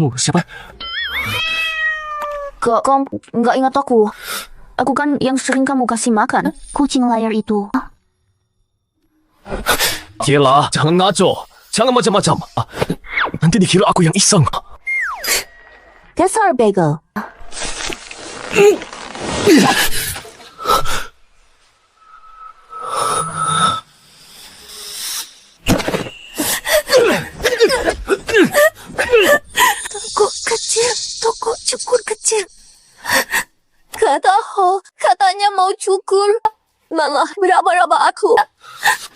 Kamu siapa? Kau nggak ingat aku? Aku kan yang sering kamu kasih makan. Kucing layar itu. Gila, jangan ngaco. Jangan macam-macam. Nanti dikira aku yang iseng. Dasar bagel. Toko cukur kecil. Gak tahu, katanya mau cukur. Malah berapa-berapa aku.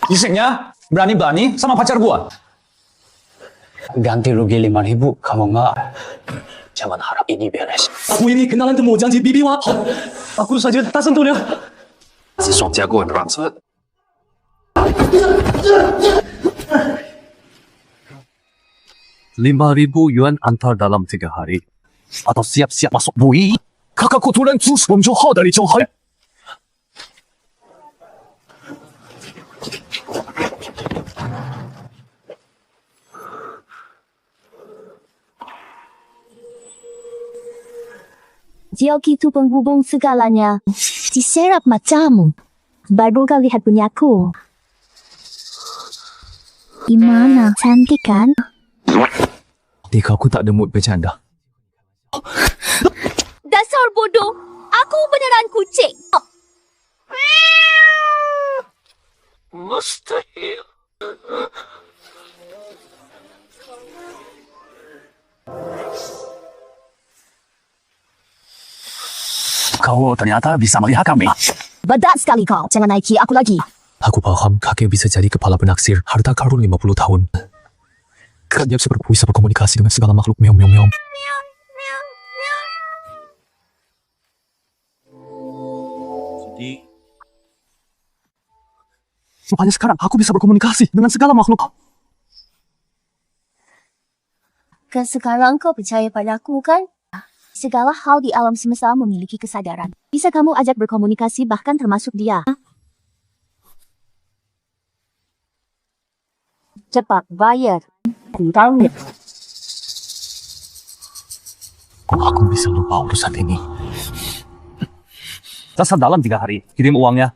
Isiknya berani-berani sama pacar gua. Ganti rugi 5.000, kamu nggak? Jangan harap ini beres. Aku ini kenalan temu janji bibi wa. Aku saja tak sentuhnya. Si Song jago bermaksud. 5.000 yuan antar dalam 3 hari. Atau siap-siap masuk bui. Kakakku tulen terus menjauh dari jauhan. Joki itu penghubung segalanya. Diserap matamu. Baru kau lihat punyaku. Gimana? Cantik kan? Tika, aku tak ada mood bercanda. Dasar bodoh. Aku beneran kucing. Mustahil. Kau ternyata bisa melihat kami. Bedak sekali kau. Jangan naiki aku lagi. Aku paham kakek bisa jadi kepala penaksir harta karun 50 tahun. Dia bisa berkomunikasi dengan segala makhluk meow. Rupanya sekarang aku bisa berkomunikasi dengan segala makhluk. Sekarang kau percaya padaku kan? Segala hal di alam semesta memiliki kesadaran. Bisa kamu ajak berkomunikasi bahkan termasuk dia. Cepat bayar. Kurangnya. Aku bisa lupa urusan ini. Dasar dalam 3 hari. Kirim uangnya.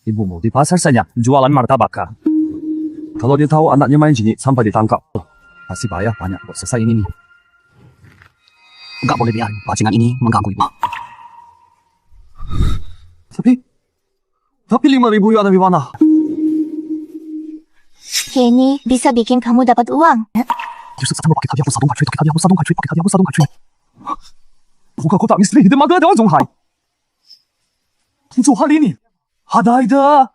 Ibumu di pasar saja jualan martabak. Kalau dia tahu anaknya main jini sampai ditangkap, pasti bayar banyak buat selesai ini nih. Enggak boleh biarin bajingan ini mengganggu ibu. Tapi 5.000 yuan dari mana? Ini bisa bikin kamu dapat uang. Bukan kotak misteri di mana ada Zhonghai. Untuk hal ini, ada.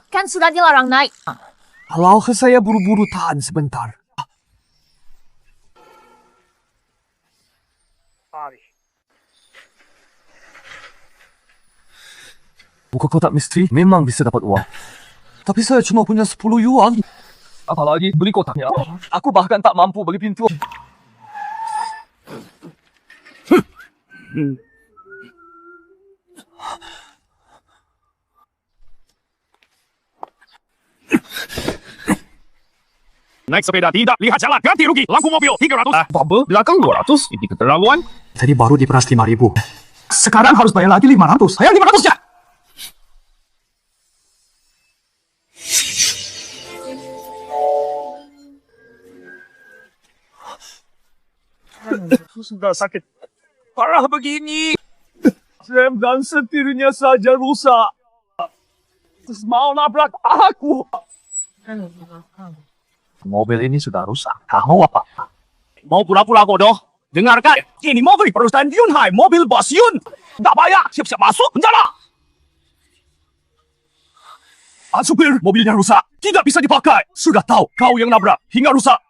Kan sudah dilarang naik. Kalau saya buru-buru tahan sebentar. Buka kotak misteri memang bisa dapat uang. Tapi saya cuma punya 10 yuan. Apalagi beli kotaknya. Aku bahkan tak mampu beli pintu. Naik sepeda tidak lihat jalan, ganti rugi. Lampu mobil 300. Apa? Belakang 200. Ini keterlaluan. Tadi baru diperas 5.000. Sekarang harus bayar lagi 500. Saya 500 ya. Sudah sakit parah begini. Rem dan setirnya saja rusak. Terus mau nabrak aku. Mobil ini sudah rusak. Kamu apa? Mau pura-pura bodoh? Dengarkan, ini mobil perusahaan Yunhai, mobil bos Yun. Nggak bayar, siap-siap masuk penjara. Supir, mobilnya rusak. Tidak bisa dipakai. Sudah tahu, kau yang nabrak. Hingga rusak.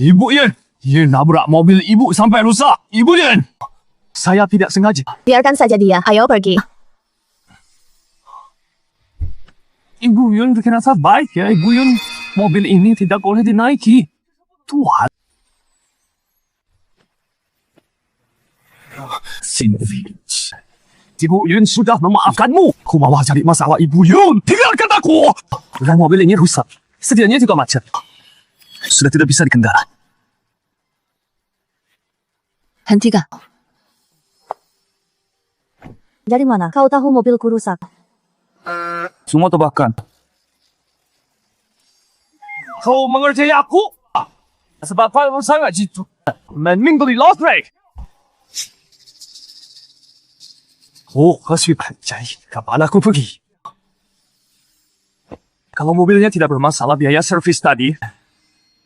Ibu Yen. Yen nabrak mobil ibu sampai rusak. Ibu Yen. Saya tidak sengaja. Biarkan saja dia. Ayo pergi. Ibu Yun terasa baik ya. Ibu Yun, mobil ini tidak boleh dinaiki. Tuhan. Sinvich. Ibu Yun sudah memaafkanmu. Aku malah cari masalah Ibu Yun. Tinggalkan aku. Orang mobil ini rusak. Sedianya juga macet. Sudah tidak bisa dikendara. Hentikan. Dari mana kau tahu mobilku rusak? Semua tebakan. Kau mengerti aku? Sebab kau sangat jitu. Menminggali lost rate. Oh, kasih percaya. Kapan aku pergi? Kalau mobilnya tidak bermasalah biaya servis tadi,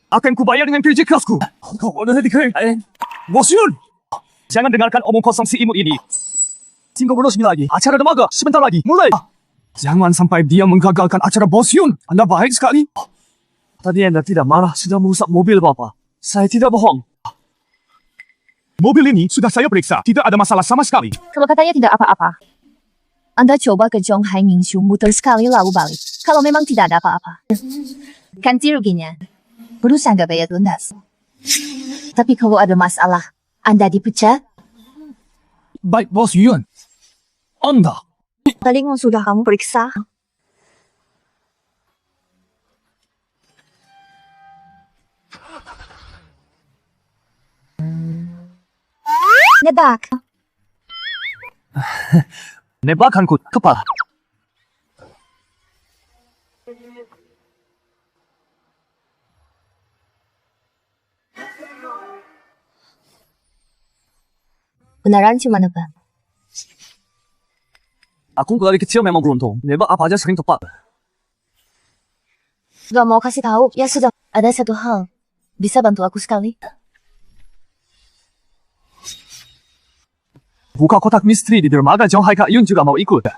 akan kubayar dengan kerja kerasku. Kau udah dikirain. Bos Yun! Jangan dengarkan omong kosong si imut ini. Tinggal berdua lagi. Acara dermaga sebentar lagi. Mulai. Jangan sampai dia menggagalkan acara Bos Yun. Anda baik sekali. Tadi Anda tidak marah sudah merusak mobil Bapak. Saya tidak bohong. Mobil ini sudah saya periksa. Tidak ada masalah sama sekali. Kalau katanya tidak apa-apa. Anda coba ke Zhonghai Mingshu muter sekali lalu balik. Kalau memang tidak ada apa-apa. Ganti ruginya. Berusaha nggak bayar lunas. Tapi kalau ada masalah, Anda dipecat? Baik Bos Yun. Anda. Tadi sudah kamu periksa. Nebak. Nebakanku kepala. Beneran cuma nebak. Aku dari kecil memang beruntung. Nebak apa aja sering tepat. Gak mau kasih tahu. Ya sudah. Ada satu hal. Bisa bantu aku sekali? Buka kotak misteri di dermaga Zhonghai Kak Yun juga mau ikut.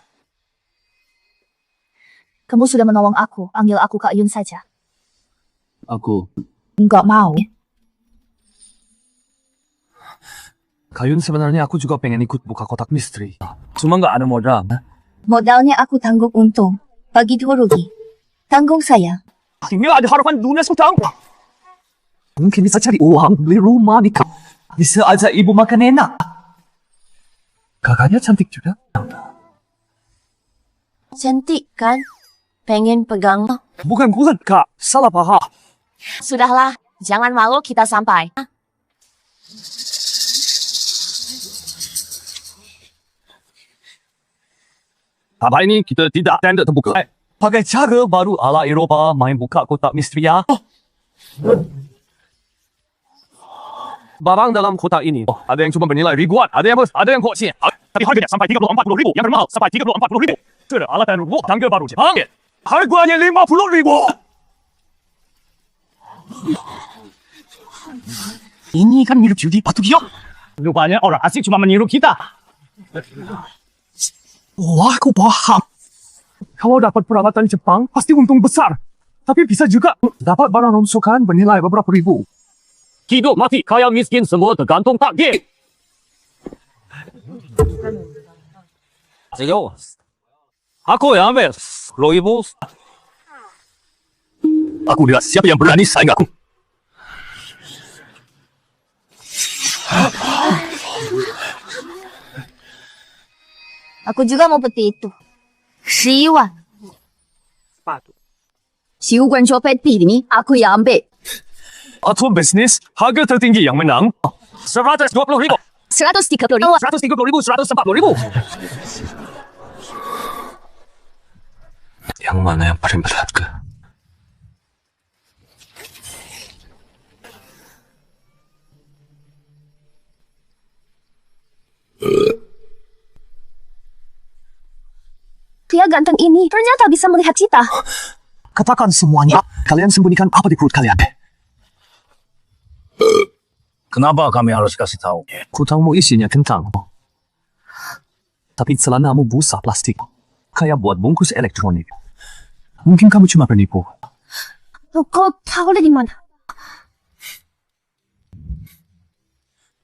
Kamu sudah menolong aku. Panggil aku Kak Yun saja. Aku. Enggak mau. Kak Yun sebenarnya aku juga pengen ikut buka kotak misteri. Cuma nggak ada modal. Modalnya aku tanggung untung. Bagi dua rugi. Tanggung saya. Ini ada harapan dunia sekarang. Mungkin bisa cari uang, beli rumah, nikah. Bisa aja ibu makan enak. Kakaknya cantik juga. Cantik kan? Pengen pegang. Bukan, Kak. Salah paham. Sudahlah. Jangan malu kita sampai. Apa ini kita tidak tanda terbuka. Pakai cara baru ala Eropah main buka kotak misteri ya. Barang dalam kotak ini, ada yang cuma bernilai ribuan, ada yang kocin. Tapi harganya sampai 34.000. Yang termahal sampai 34.000. Sudah alatan rubuh tangga baru Jepang. Harganya 50.000. Ini kan mirip judi patut ya. Rupanya orang asing cuma meniru kita. Wah, aku paham. Kalau dapat peralatan Jepang, pasti untung besar. Tapi bisa juga dapat barang rongsokan bernilai beberapa ribu. Hidup mati kaya miskin semua tergantung takdir. Serius. Aku yang ambil 10.000. Aku lihat siapa yang berani saing aku. Aku juga mau peti itu. 11万. 10 copet ini aku yang ambil. Atau bisnis, harga tertinggi yang menang. 120.000. 130 ribu. 130.000, 140.000. Yang mana yang paling berat ke? Pria ganteng ini ternyata bisa melihat kita. Katakan semuanya. Kalian sembunyikan apa di perut kalian? Kenapa kami harus kasih tahu? Kutangmu isinya kentang. Tapi celanamu busa plastik. Kayak buat bungkus elektronik. Mungkin kamu cuma penipu. Kau tahu dari mana?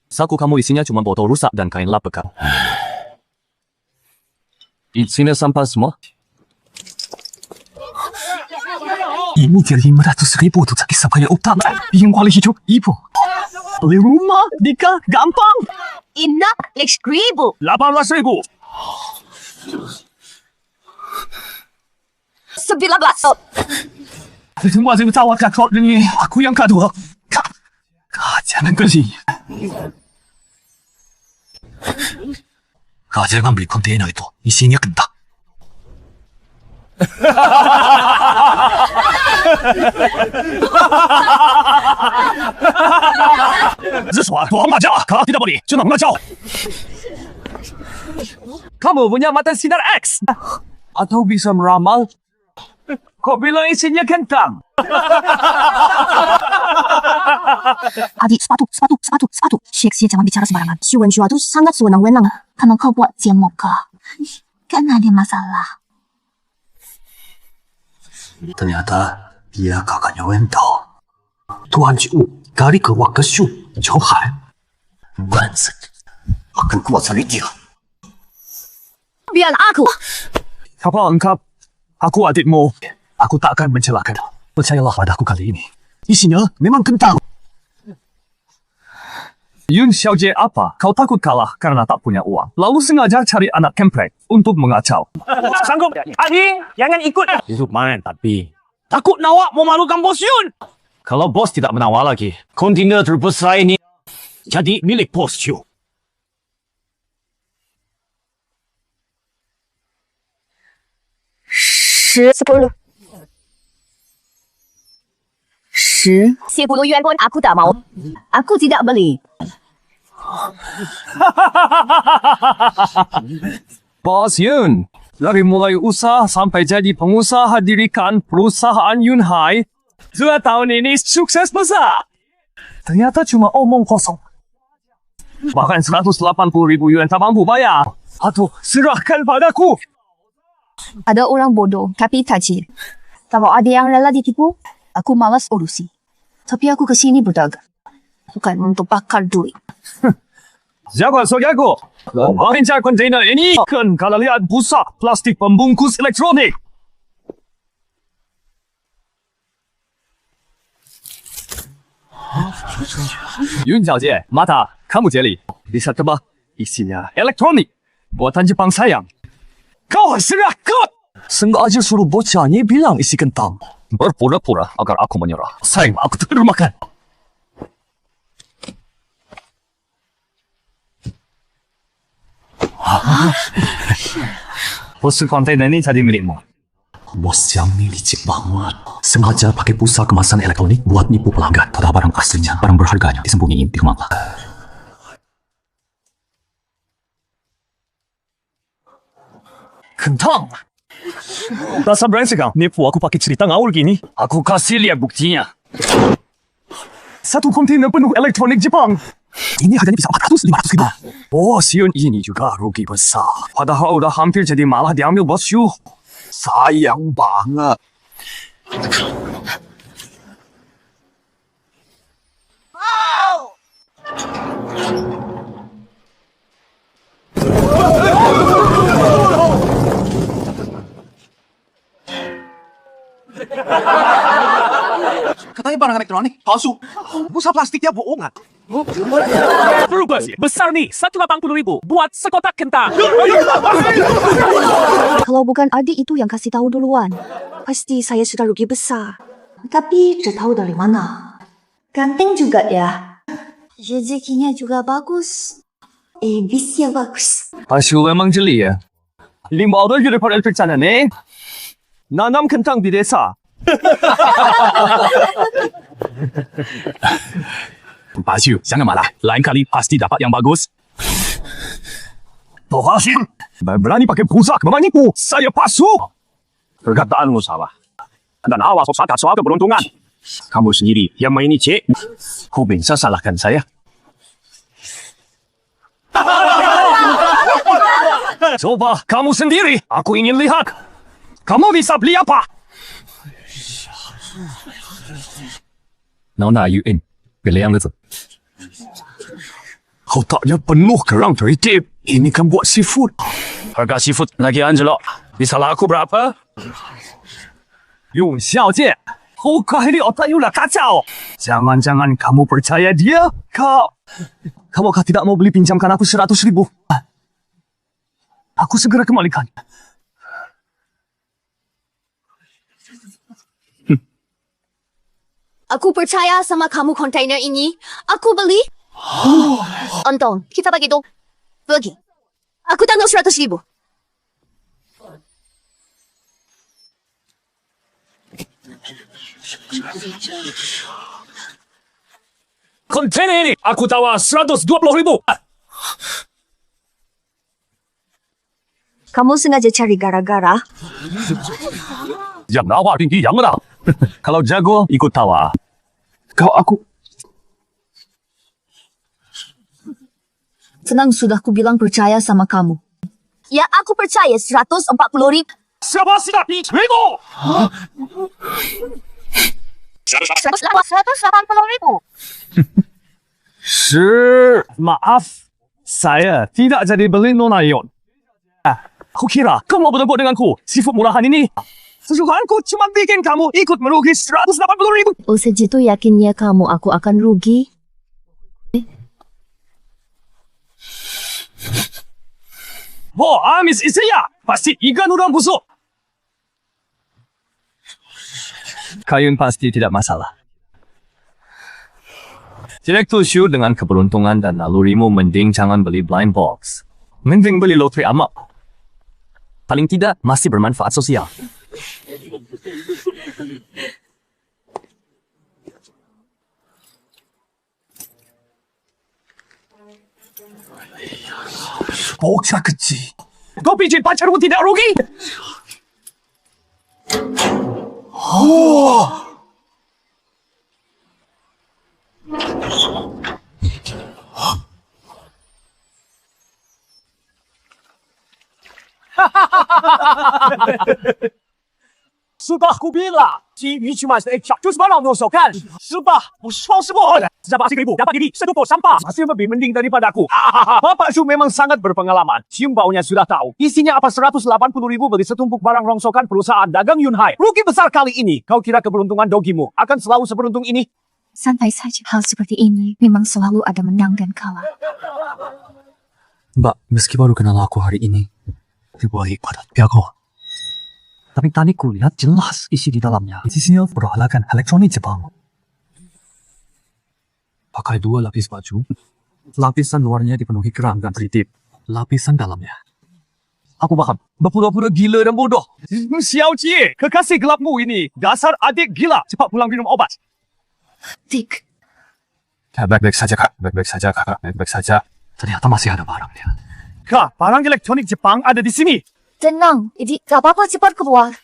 Saku kamu isinya cuma botol rusak dan kain lap bekas. Isinya sampah semua. Ini dia 500.000 untuk kisah kaya utama. Yang kuali hijau, ibu. Beli rumah, nikah, gampang. Ina, Lex Gribu. 18.000. 19. Semua saya tawarkan kau ini. Aku yang kedua. Jangan geli. Kau jangan beli kontainer itu. Isinya kentang. 这soal tuang aja. Kalau tidak boleh, jangan mengacau. Kamu punya mata sinar X? Atau bisa meramal? Kau bilang isinya kentang. Adik, sepatu. Syekh jangan bicara sembarangan. Syuan itu sangat sewenang-wenang. Kalau kau buat dia moka, kan ada masalah. Ternyata dia kakaknya Wendell. Tuan Ju, kali ke Wakashu, Johai. Vincent akan kuat cari dia. Biar aku. Kapal lengkap. Aku adikmu. Aku tak akan mencelakakan. Percayalah padaku kali ini. Isinya memang kentang. Yun Xiaojie, apa? Kau takut kalah karena tak punya uang. Lalu sengaja cari anak kemprek untuk mengacau. Sanggup. Adi, jangan ikut. Itu main tapi takut nawak memalukan bos Yun. Kalau bos tidak menawar lagi, kontainer terbesar ini jadi milik bos Yun. Sepuluh. 10 yuan pun aku tak mau. Aku tidak beli. Bos Yun, dari mulai usaha sampai jadi pengusaha dirikan perusahaan Yunhai, 2 tahun ini sukses besar. Ternyata cuma omong kosong. Bahkan 180.000 yuan tak mampu bayar. Atau serahkan padaku. Ada orang bodoh, tapi tajir. Kalau ada yang rela ditipu, aku malas urusi. Tapi aku kesini berdagang. Bukan untuk bakar duit. Jangan sogaku. Pengincar kontainer ini kan kalau lihat busa plastik pembungkus elektronik. Yun Xiaojie, mata kamu jeli. Bisa tebak isinya elektronik. Buatan Jepang sayang. Kau serahkan. Sengaja suruh bocah ni bilang isi kentang. Berpura-pura agar aku menyerah. Sayang, aku termakan. Bos kontainer ini jadi milikmu. Bos yang ni licik banget. Sengaja pakai pulsa kemasan elektronik buat nipu pelanggan. Padahal barang aslinya, barang berharganya disembunyiin di rumah. Kentang. Rasa brengsek kau. Nipu aku pakai cerita ngawur gini. Aku kasih lihat buktinya. 1 kontainer penuh elektronik Jepang. Ini harganya bisa 400-500 ribu. Bos Yun ini juga rugi besar. Padahal udah hampir jadi malah diambil bos Yu. Sayang banget. Katanya barang elektronik palsu. Busa plastiknya bohongan. Berubah sih. Besar nih, 180.000 buat sekotak kentang. Kalau bukan adik itu yang kasih tahu duluan, pasti saya sudah rugi besar. Tapi tahu dari mana? Ganteng juga ya. Rezekinya juga bagus. Bisnya bagus. Asyik memang jeli ya. 5 orang jadi pada percaya nih. Nanam kentang di desa. Pak Syu, jangan marah. Lain kali pasti dapat yang bagus. Tohasin, berani pakai pulsa menipu. Saya pasuk. Perkataanmu salah. Dan awas sangat soal keberuntungan. Kamu sendiri yang main ini, Cik. Kau bisa salahkan saya. Coba kamu sendiri. Aku ingin lihat. Kamu bisa beli apa? Nona Yun, pilih yang itu. Otaknya penuh kerang tertib. Ini kan buat seafood. Harga seafood lagi Angelo. Bisa laku berapa? Yun Xiaojie, kau ini otaknya udah kacau. Jangan-jangan kamu percaya dia? Kamu tidak mau beli pinjamkan aku 100.000? Aku segera kembalikan. Aku percaya sama kamu kontainer ini. Aku beli. Untung, kita bagi dong. Bagi. Aku tanggal 100.000. Kontainer ini aku tawar 120.000. Kamu sengaja cari gara-gara? Yang nawar tinggi yang rendah. Kalau jago, ikut tawar. Kau aku... Senang sudah ku bilang percaya sama kamu. Ya, aku percaya 140.000. Siapa sih tapi? Ribu! 180.000. Maaf, saya tidak jadi beli nona Yon. Aku kira kamu mau bertemu denganku. Seafood murahan ini. Sesukaanku cuma bikin kamu ikut merugi 180.000. Oh, segitu yakinnya kamu aku akan rugi? Oh, amis isinya. Pasti ikan udang busuk. Kayun pasti tidak masalah. Direktur shoot dengan keberuntungan dan nalurimu mending jangan beli blind box. Mending beli lotre amak. Paling tidak masih bermanfaat sosial. Bocah kecil. Kau pijit pacarmu tidak rugi? Sudah aku bilang, si鱼cuma seekor,就是把老牛手看，是吧？不说是不好的，80.000 dapat jadi setumpuk sampah, masih lebih mending daripada aku. Bapak Su memang sangat berpengalaman, cium baunya sudah tahu. Isinya apa 180.000 beli setumpuk barang rongsokan perusahaan dagang Yunhai. Rugi besar kali ini. Kau kira keberuntungan dogimu akan selalu seberuntung ini? Santai saja, hal seperti ini memang selalu ada menang dan kalah. Mbak, meski baru kenal aku hari ini, ribuan padat piago. Tapi tadi kulihat jelas isi di dalamnya. Isinya peralatan elektronik Jepang. Pakai 2 lapis baju. Lapisan luarnya dipenuhi kerang dan tritip. Lapisan dalamnya. Aku paham. Berpura-pura gila dan bodoh. Xiao Jie, kekasih gelapmu ini. Dasar adik gila. Cepat pulang minum obat. Dick, Baik-baik saja, Kak. Baik-baik saja, Kakak. Baik-baik saja. Ternyata masih ada barangnya. Kak, barang elektronik Jepang ada di sini. tenang, ini gak apa-apa, cepat keluar.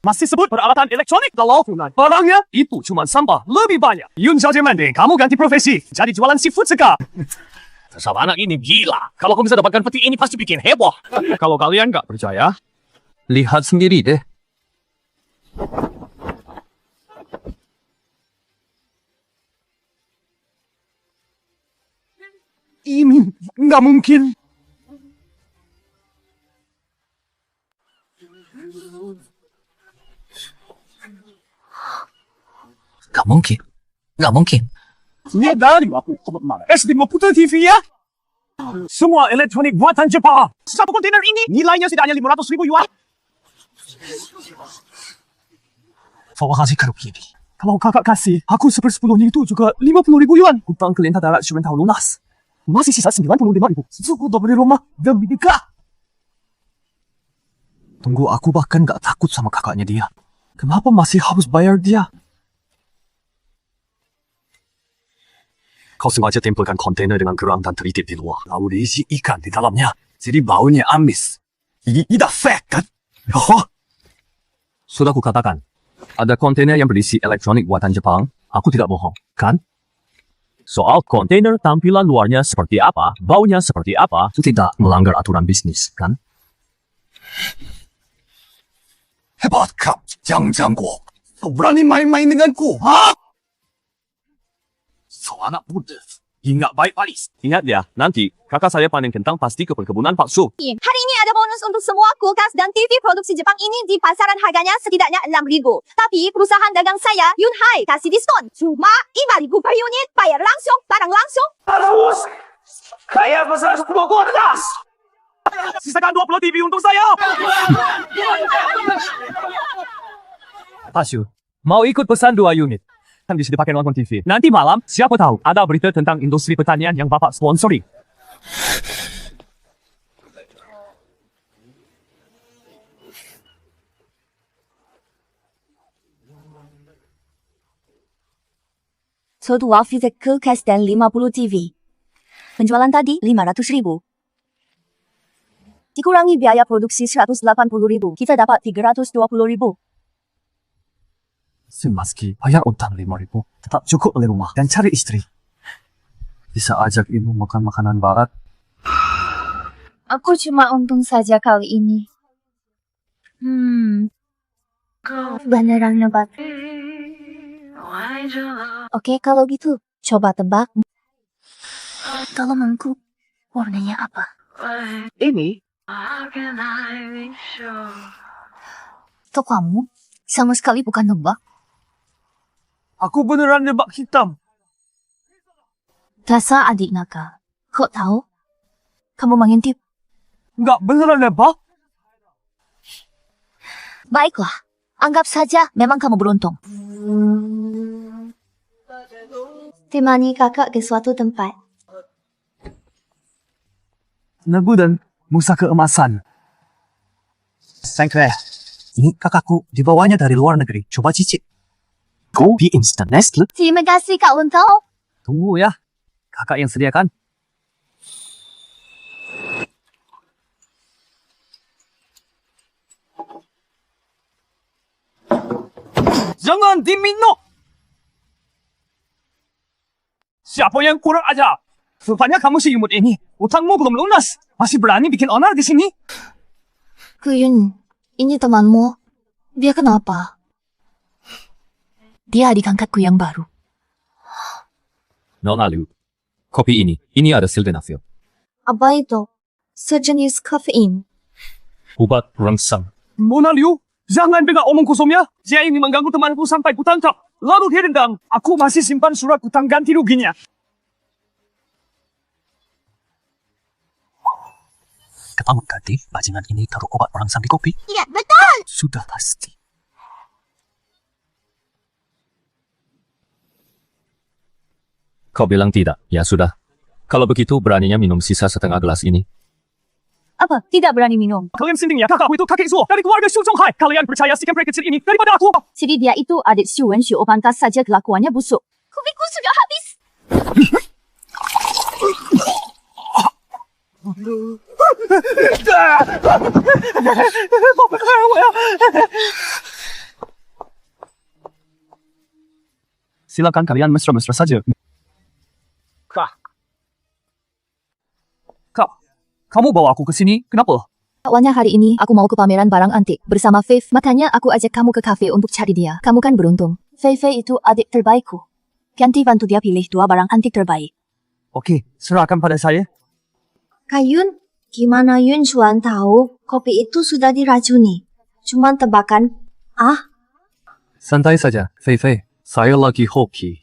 Masih sebut peralatan elektronik dalam hunan. Barangnya itu cuma sampah lebih banyak. Yun Xiaojie mending kamu ganti profesi. Jadi jualan seafood segar. Sama anak ini gila. Kalau kamu bisa dapatkan peti ini pasti bikin heboh. Kalau kalian nggak percaya, lihat sendiri deh. Ini nggak mungkin. Gak mungkin. Gak mungkin. Ini dari aku kemana? SD Maputo TV ya? Semua elektronik buatan Jepang. Satu kontainer ini nilainya tidak hanya 500.000 yuan. Terima kasih, Kak Ruki. Kalau kakak kasih, aku 1/10 itu juga 50.000 yuan. Hutang kalian tak darat 9 tahun lunas. Masih sisa 95.000. Suku udah beli rumah dan nikah. Tunggu, aku bahkan gak takut sama kakaknya dia. Kenapa masih harus bayar dia? Kau sengaja tempelkan kontainer dengan kerang dan teritip di luar. Lalu diisi ikan di dalamnya. Jadi baunya amis. Ini tidak fair, kan? Oh. Sudah kukatakan. Ada kontainer yang berisi elektronik buatan Jepang. Aku tidak bohong, kan? Soal kontainer tampilan luarnya seperti apa, baunya seperti apa, itu tidak melanggar aturan bisnis, kan? Hebat kau, Jangguo. Kau berani main-main denganku, ha? Anak muda. Ingat baik, Paris. Ingat ya, nanti kakak saya panen kentang pasti ke perkebunan Pak Su. Hari ini ada bonus untuk semua kulkas dan TV produksi Jepang ini di pasaran harganya setidaknya 6.000. Tapi perusahaan dagang saya, Yunhai, kasih diskon. Cuma 5.000 per unit, bayar langsung, barang langsung. Terus, saya pesan 10 kulkas. Sisakan 20 TV untuk saya. Pak Su, mau ikut pesan 2 unit. akan bisa dipakai nonton TV. Nanti malam, siapa tahu ada berita tentang industri pertanian yang Bapak sponsori. Sebuah fisik kulkas dan 50 TV. Penjualan tadi 500.000. Dikurangi biaya produksi 180.000, kita dapat 320.000. Meski bayar utang 5.000, tetap cukup oleh rumah dan cari istri. Bisa ajak ibu makan makanan barat. Aku cuma untung saja kali ini. Beneran lebat. Oke, kalau gitu, coba tebak. Tolongku, warnanya apa? Ini Tuh kamu, sama sekali bukan nebak. aku beneran nebak hitam. Dasar adik nakal. Kok tahu? Kamu mengintip. Nggak beneran nebak. Baiklah, anggap saja memang kamu beruntung. Temani kakak ke suatu tempat. Nagu dan Musa keemasan. Sinclair, ini kakakku dibawanya dari luar negeri. Coba cicip. Kopi instant Nestle. Terima kasih Kak Unto. Tunggu ya. Kakak yang sediakan. Jangan diminum. Siapa yang kurang ajar? Rupanya kamu si imut ini. Utangmu belum lunas. Masih berani bikin onar di sini? Kuyun, ini temanmu. Dia kenapa? Dia adik angkatku yang baru. Nona Liu, kopi ini ada sildenafil. Apa itu? Sejenis kafein. Obat rangsang. Mona Liu, jangan dengar omong kosongnya. Dia ini mengganggu temanku sampai kutangkap. Lalu dia dendam. Aku masih simpan surat utang ganti ruginya. Kamu ganti bajingan ini taruh obat rangsang di kopi? Iya, betul. Sudah pasti. Kau bilang tidak, ya sudah. Kalau begitu beraninya minum sisa setengah gelas ini. Apa? Tidak berani minum. Kalian sendirinya kakakku itu kakek Zuo dari keluarga Xu Zhonghai. Kalian percaya si kempre kecil ini daripada aku? Jadi dia itu adik Xu Wenxiu, pantas saja kelakuannya busuk. Kopiku sudah habis. Silakan kalian mesra-mesra saja. Kak, kamu bawa aku ke sini, kenapa? Awalnya hari ini aku mau ke pameran barang antik bersama Faith. Makanya aku ajak kamu ke kafe untuk cari dia. Kamu kan beruntung. Faith itu adik terbaikku. Ganti bantu dia pilih 2 barang antik terbaik. Oke, serahkan pada saya. Kayun, gimana Yun Xuan tahu kopi itu sudah diracuni? Cuman tebakan. Ah, Santai saja, Fei. Saya lagi hoki.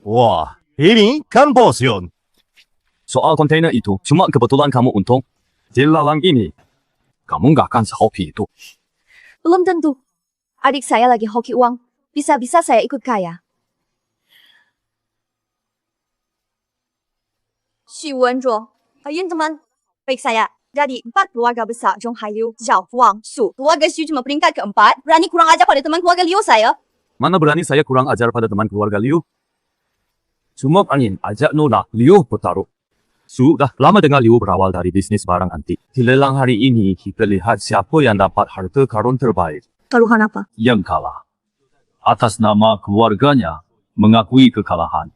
Wah, ini kan bos Yun. Soal kontainer itu, cuma kebetulan kamu untung. Di lalang ini, kamu nggak akan sehoki itu. belum tentu. Adik saya lagi hoki uang. Bisa-bisa saya ikut kaya. Xu Wenzuo, Yun teman. Baik saya. Jadi 4 keluarga besar Zhonghai Liu, Zhao, Wang, Su. Keluarga Xu cuma peringkat keempat. Berani kurang ajar pada teman keluarga Liu saya. Mana berani saya kurang ajar pada teman keluarga Liu? Cuma angin ajak Nona Liu bertaruh. Sudah lama dengar Liu berawal dari bisnis barang antik. Di lelang hari ini, kita lihat siapa yang dapat harta karun terbaik. Taruhan apa? Yang kalah. Atas nama keluarganya, mengakui kekalahan.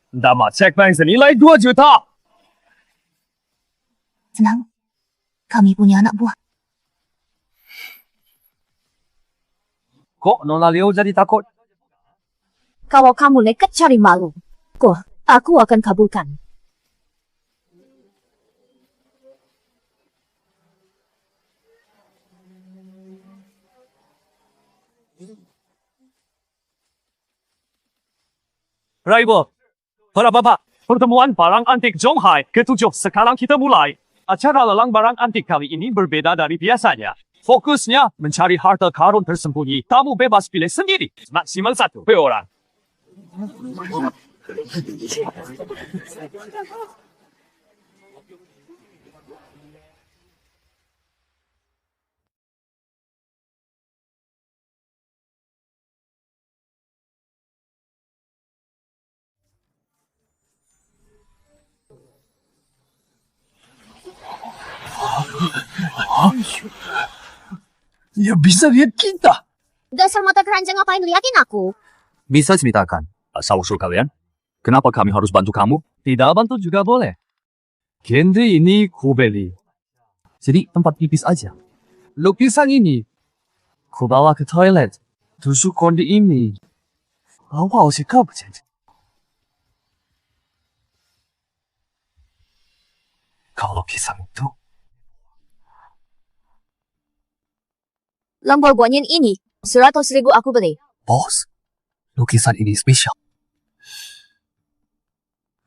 Dapat checkbank senilai 2 juta. Senang. Kami punya anak buah. Kok Nona Liu jadi takut? Kalau kamu nekat cari malu, kok aku akan kabulkan. Raibo, para bapak, pertemuan barang antik Zhonghai ke-7 sekarang kita mulai. Acara lelang barang antik kali ini berbeda dari biasanya. Fokusnya mencari harta karun tersembunyi. Kamu bebas pilih sendiri. Maksimal 1 per orang. Dia bisa lihat kita. Dasar mata keranjang ngapain liatin aku? Bisa ceritakan asal-usul kalian? Kenapa kami harus bantu kamu? Tidak bantu juga boleh. Candy ini kubeli. Jadi tempat pipis aja. Lukisan ini ku bawa ke toilet. Tusukkan di ini. Awal sih kau berjanji. Kalau lukisan itu Lamborghini ini 100.000 aku beli. bos, lukisan ini spesial.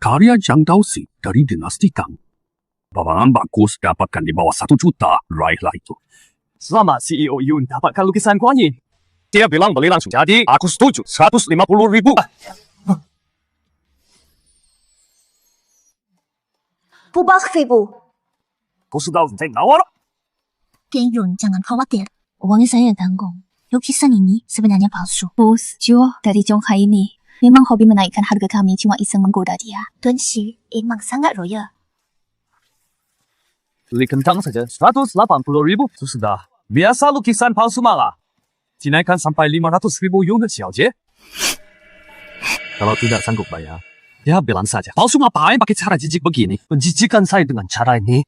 Karya Zhang Daozi dari dinasti Tang. Barangan bagus dapatkan di bawah 1 juta. Raihlah itu. Selamat CEO Yun dapatkan lukisan Guan Yin. Dia bilang beli langsung. Jadi aku setuju. 150.000. 不80.000. Kau sudah saya nawar. Yun, jangan khawatir. Uangnya saya yang tanggung. Lukisan ini sebenarnya palsu. Bos, Jo dari Zhonghai ini memang hobi menaikkan harga kami cuma iseng menggoda dia. Tuan Shi emang sangat royal. Beli kentang saja 180.000 itu sudah. Biasa lukisan palsu malah. Dinaikkan sampai 500.000 yuan Xiaojie. Kalau tidak sanggup bayar, ya bilang saja. Palsu ngapain pakai cara jijik begini? Menjijikkan saya dengan cara ini.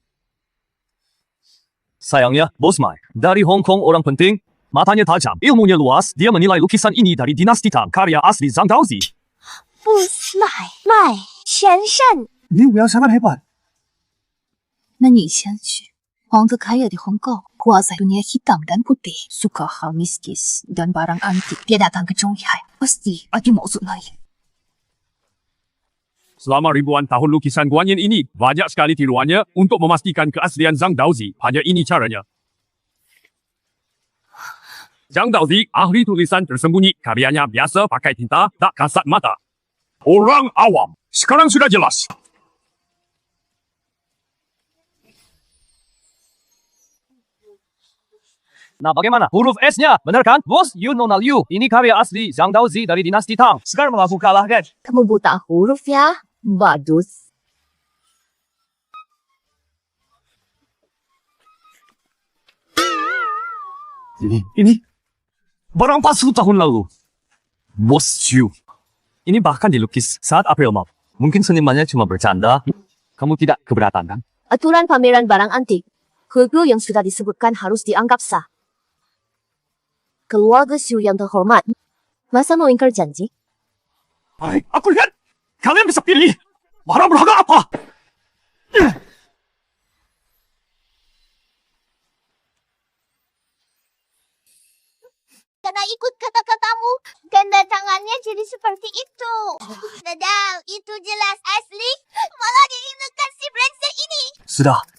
Sayangnya, Bos Mai, dari Hong Kong orang penting, matanya tajam, ilmunya luas, dia menilai lukisan ini dari dinasti Tang, karya asli Zhang Daozi. 不买先生。 你不要sangat hebat. 那你先去。Hoàng kaya di Hong Kong, kuasai dunia hitam dan putih, suka hal mistis dan barang antik. Dia datang ke Zhonghai, pasti ada maksud lain. Selama ribuan tahun lukisan Guan Yin ini, banyak sekali tiruannya untuk memastikan keaslian Zhang Daozi. Hanya ini caranya. Zhang Daozi, ahli tulisan tersembunyi. Karyanya biasa pakai tinta, tak kasat mata. Orang awam. Sekarang sudah jelas. Nah bagaimana? Huruf S-nya, benar kan? Bos, Yun Nonal Yu. Ini karya asli Zhang Daozi dari dinasti Tang. Sekarang mengaku kalah kan? Kamu buta huruf ya? Bagus. Ini barang palsu tahun lalu. Bos Yu. Ini bahkan dilukis saat April Mop. Mungkin senimannya cuma bercanda. Kamu tidak keberatan kan? Aturan pameran barang antik. Huruf yang sudah disebutkan harus dianggap sah. Keluarga Xu yang terhormat. Masa mau ingkar janji? Hai, aku lihat. Kalian bisa pilih. Barang berharga apa? Karena ikut kata-katamu, ganda tangannya jadi seperti itu. Dadang, itu jelas asli. Malah diingatkan si brengsek ini.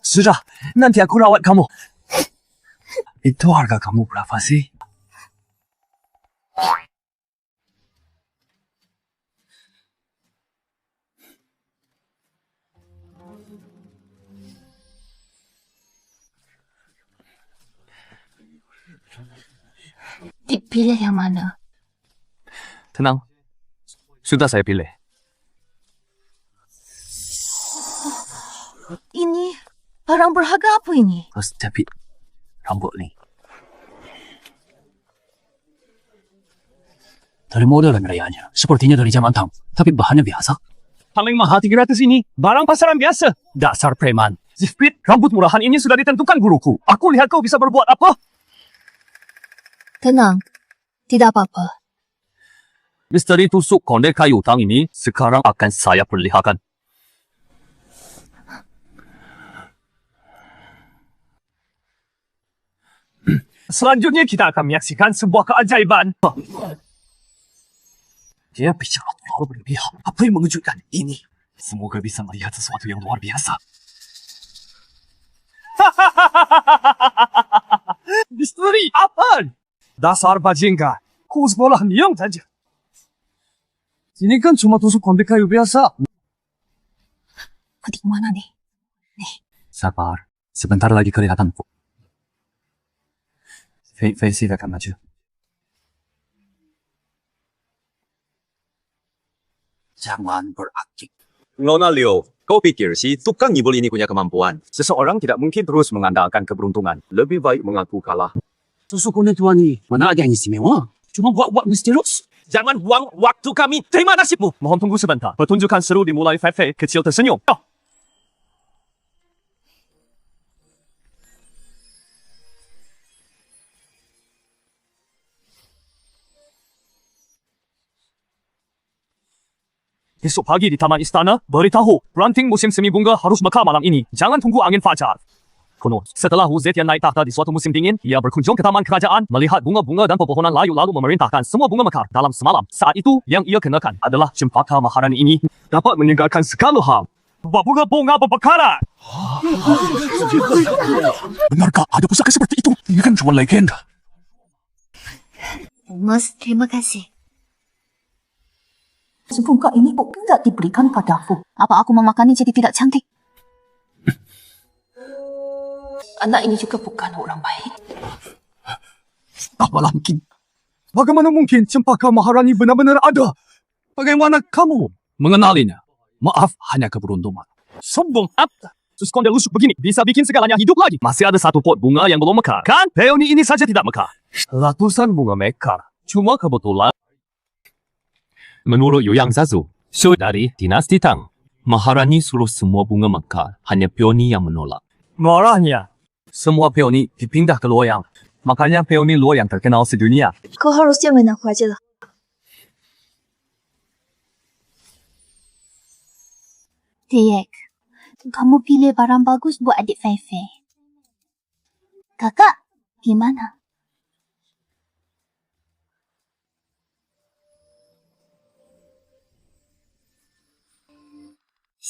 Sudah. Nanti aku rawat kamu. Itu harga kamu berapa sih? Dipilih yang mana? Tenang. Sudah saya pilih. Ini barang berharga apa ini? Terus jepit rambut ni. Dari model dan gayanya, sepertinya dari zaman Tang, tapi bahannya biasa. Paling mahal 300 ini. Barang pasaran biasa. Dasar preman. Jepit, rambut murahan ini sudah ditentukan guruku. Aku lihat kau bisa berbuat apa. Tenang, tidak apa-apa. Misteri tusuk konde kayu tang ini sekarang akan saya perlihatkan. Selanjutnya kita akan menyaksikan sebuah keajaiban. Dia bicara terlalu berlebihan. Apa yang mengejutkan ini? Semoga bisa melihat sesuatu yang luar biasa. Misteri apa? Dasar bajingan. Kau sekolah diam saja. Sini kan cuma tusuk kontek kayu biasa. Pergi kemana nih? Sabar. Sebentar lagi kelihatanku. Faisal akan maju. Jangan berakik. Nona Leo, kau pikir si tukang ngibul ini punya kemampuan? Seseorang tidak mungkin terus mengandalkan keberuntungan. Lebih baik mengaku kalah. Tusuk konde tuan ni, mana ada yang istimewa? Cuma buat-buat misterius. Jangan buang waktu kami. Terima nasibmu. Mohon tunggu sebentar. Pertunjukan seru dimulai. Fei kecil tersenyum. Oh. Esok pagi di Taman Istana, beritahu ranting musim semi bunga harus mekar malam ini. Jangan tunggu angin fajar. Konon, setelah Wu Zetian naik tahta di suatu musim dingin, ia berkunjung ke taman kerajaan, melihat bunga-bunga dan pepohonan layu lalu memerintahkan semua bunga mekar dalam semalam. Saat itu, yang ia kenakan adalah cempaka maharani ini dapat meninggalkan segala hal. Bunga-bunga berbekaran. Benarkah ada pusaka seperti itu? Ini kan cuma legenda. Mas, terima kasih. Sebungka ini kok tidak diberikan padaku. Apa aku memakannya jadi tidak cantik? Anak ini juga bukan orang baik. Apa mungkin? Bagaimana mungkin cempaka maharani benar-benar ada? Bagaimana kamu mengenalinya? Maaf, hanya keberuntungan. Sombong apa? Suskon dia lusuk begini, bisa bikin segalanya hidup lagi. Masih ada satu pot bunga yang belum mekar. Kan? Peony ini saja tidak mekar. Ratusan bunga mekar. Cuma kebetulan. Menurut Youyang Zazu, show dari dinasti Tang, Maharani suruh semua bunga mekar, hanya peony yang menolak. Marahnya, semua peony dipindah ke Luoyang. Makanya peony Luoyang terkenal sedunia. Kau harusnya mengaku aja lah. Tiek, kamu pilih barang bagus buat adik Fei. Kakak, gimana?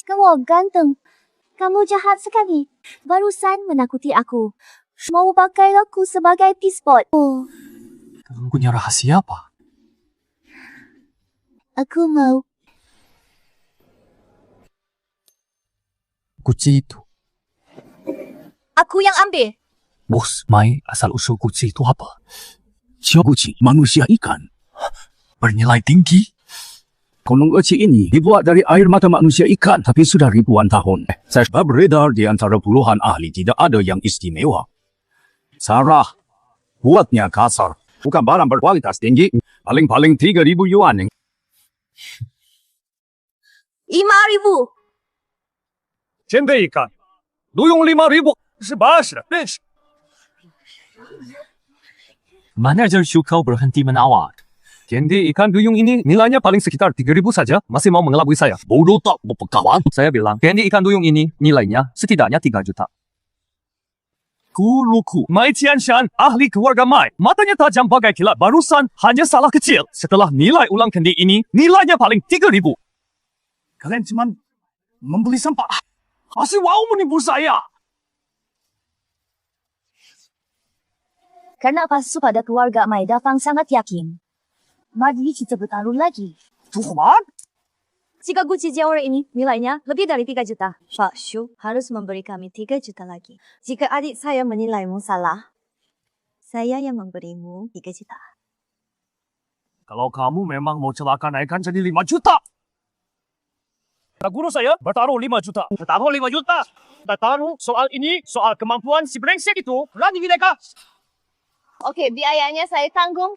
Kamu ganteng. Kamu jahat sekali. Barusan menakuti aku. Mau pakai aku sebagai pispot. Oh, Kamu punya rahasia apa? aku mau. Kuci itu. Aku yang ambil. Bos, Mai, asal usul kuci itu apa? Kuci, manusia ikan. Bernilai tinggi. Konon kuci ini dibuat dari air mata manusia ikan, tapi sudah ribuan tahun. Sebab beredar di antara puluhan ahli tidak ada yang istimewa. Sarah, buatnya kasar. Bukan barang berkualitas tinggi. Paling-paling 3.000 yuan. 5,000. 煎贝ikan. Duyung 5.000. Sebas, Prince. Manajer Syukau berhenti menawar. Candy ikan duyung ini nilainya paling sekitar 3.000 saja. Masih mau mengelabui saya. Bodoh tak berpekawan. Saya bilang, candy ikan duyung ini nilainya setidaknya 3 juta. Kuruku, Mai Tianshan, ahli keluarga Mai. Matanya tajam bagai kilat. Barusan hanya salah kecil. Setelah nilai ulang candy ini, nilainya paling 3.000. Kalian cuma membeli sampah. Masih wow menipu saya. Karena pasu pada keluarga Mai Dafang sangat yakin. Mari kita bertaruh lagi. Tuhan? Jika Gucci Jewelry ini nilainya lebih dari 3 juta, Pak Shu harus memberi kami 3 juta lagi. Jika adik saya menilaimu salah, saya yang memberimu 3 juta. Kalau kamu memang mau celaka naikkan jadi 5 juta. Guru saya bertaruh 5 juta. Bertaruh 5 juta. Bertaruh soal ini, soal kemampuan si brengsek itu. Berani mereka. Oke, biayanya saya tanggung.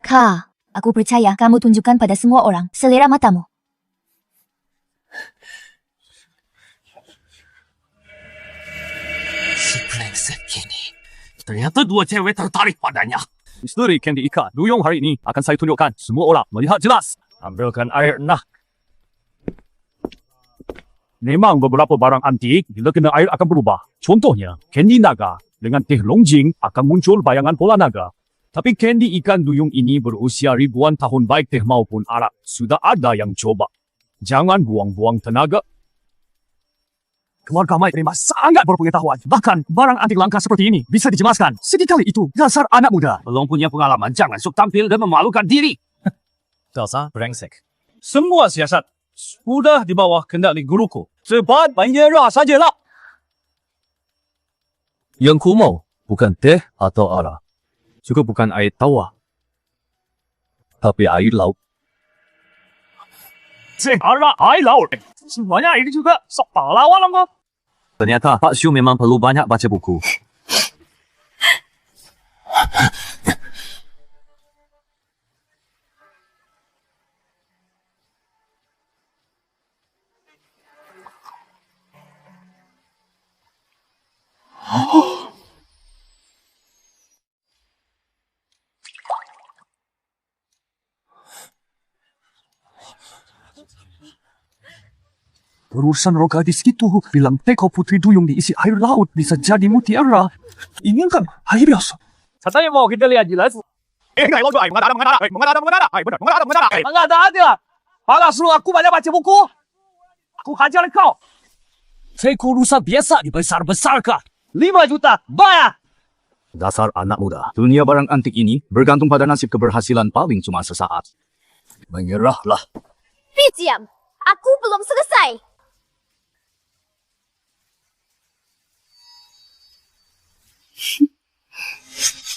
Kak, aku percaya kamu tunjukkan pada semua orang selera matamu. Si brengsek ini. Ternyata dua cewek tertarik padanya. Misteri candy ikan duyung hari ini akan saya tunjukkan. Semua orang melihat jelas. Ambilkan air nah. Memang beberapa barang antik bila kena air akan berubah. Contohnya, candy naga dengan teh longjing akan muncul bayangan pola naga. Tapi candy ikan duyung ini berusia ribuan tahun baik teh maupun arak. Sudah ada yang coba. Jangan buang-buang tenaga. Keluarga Mike memang sangat berpengetahuan. Bahkan barang antik langka seperti ini bisa dijemaskan. Sekali itu dasar anak muda. Belum punya pengalaman, jangan sok tampil dan memalukan diri. Dasar brengsek. Semua siasat sudah di bawah kendali guruku. Cepat menyerah sajalah. Yang ku mau bukan teh atau arak. Juga bukan air tawar. Tapi air laut. Arak air laut. Semuanya ini juga sok pahlawan lah kau. Ternyata Pak Syu memang perlu banyak baca buku. Berurusan roh gadis itu bilang teko putri duyung diisi air laut bisa jadi mutiara. Ini kan air biasa. Katanya mau kita lihat jelas. Mengada aja. Malah suruh aku banyak baca buku. Aku hajar kau. Teko rusa biasa dibesar-besarkan. 5 juta, bayar. Dasar anak muda. Dunia barang antik ini bergantung pada nasib keberhasilan paling cuma sesaat. Menyerahlah. Diam. Aku belum selesai.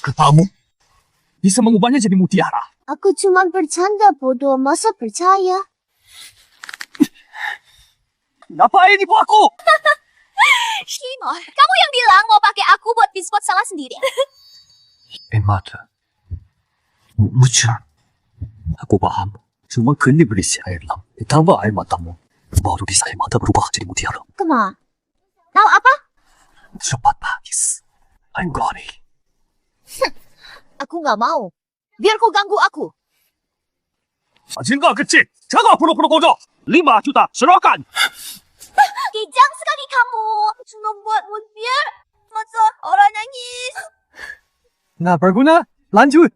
Ketamu bisa mengubahnya jadi mutiara. Aku cuma bercanda bodoh, masa percaya? Ngapain ibu aku? Shimon, kamu yang bilang mau pakai aku buat bispot salah sendiri. Mata. Lucu. Aku paham. Cuma kini berisi air laut. Ditambah air matamu. Baru bisa air mata berubah jadi mutiara. Kemana? Tahu apa? Cepat habis. I'm Goni. Aku nggak mau. Biar kau ganggu aku. Jingga kecil. Jangan puluh-puluh kodok. 5 juta, serahkan. Kejam sekali kamu. Cuma buat biar masa orang nangis. Nggak berguna. Lanjut.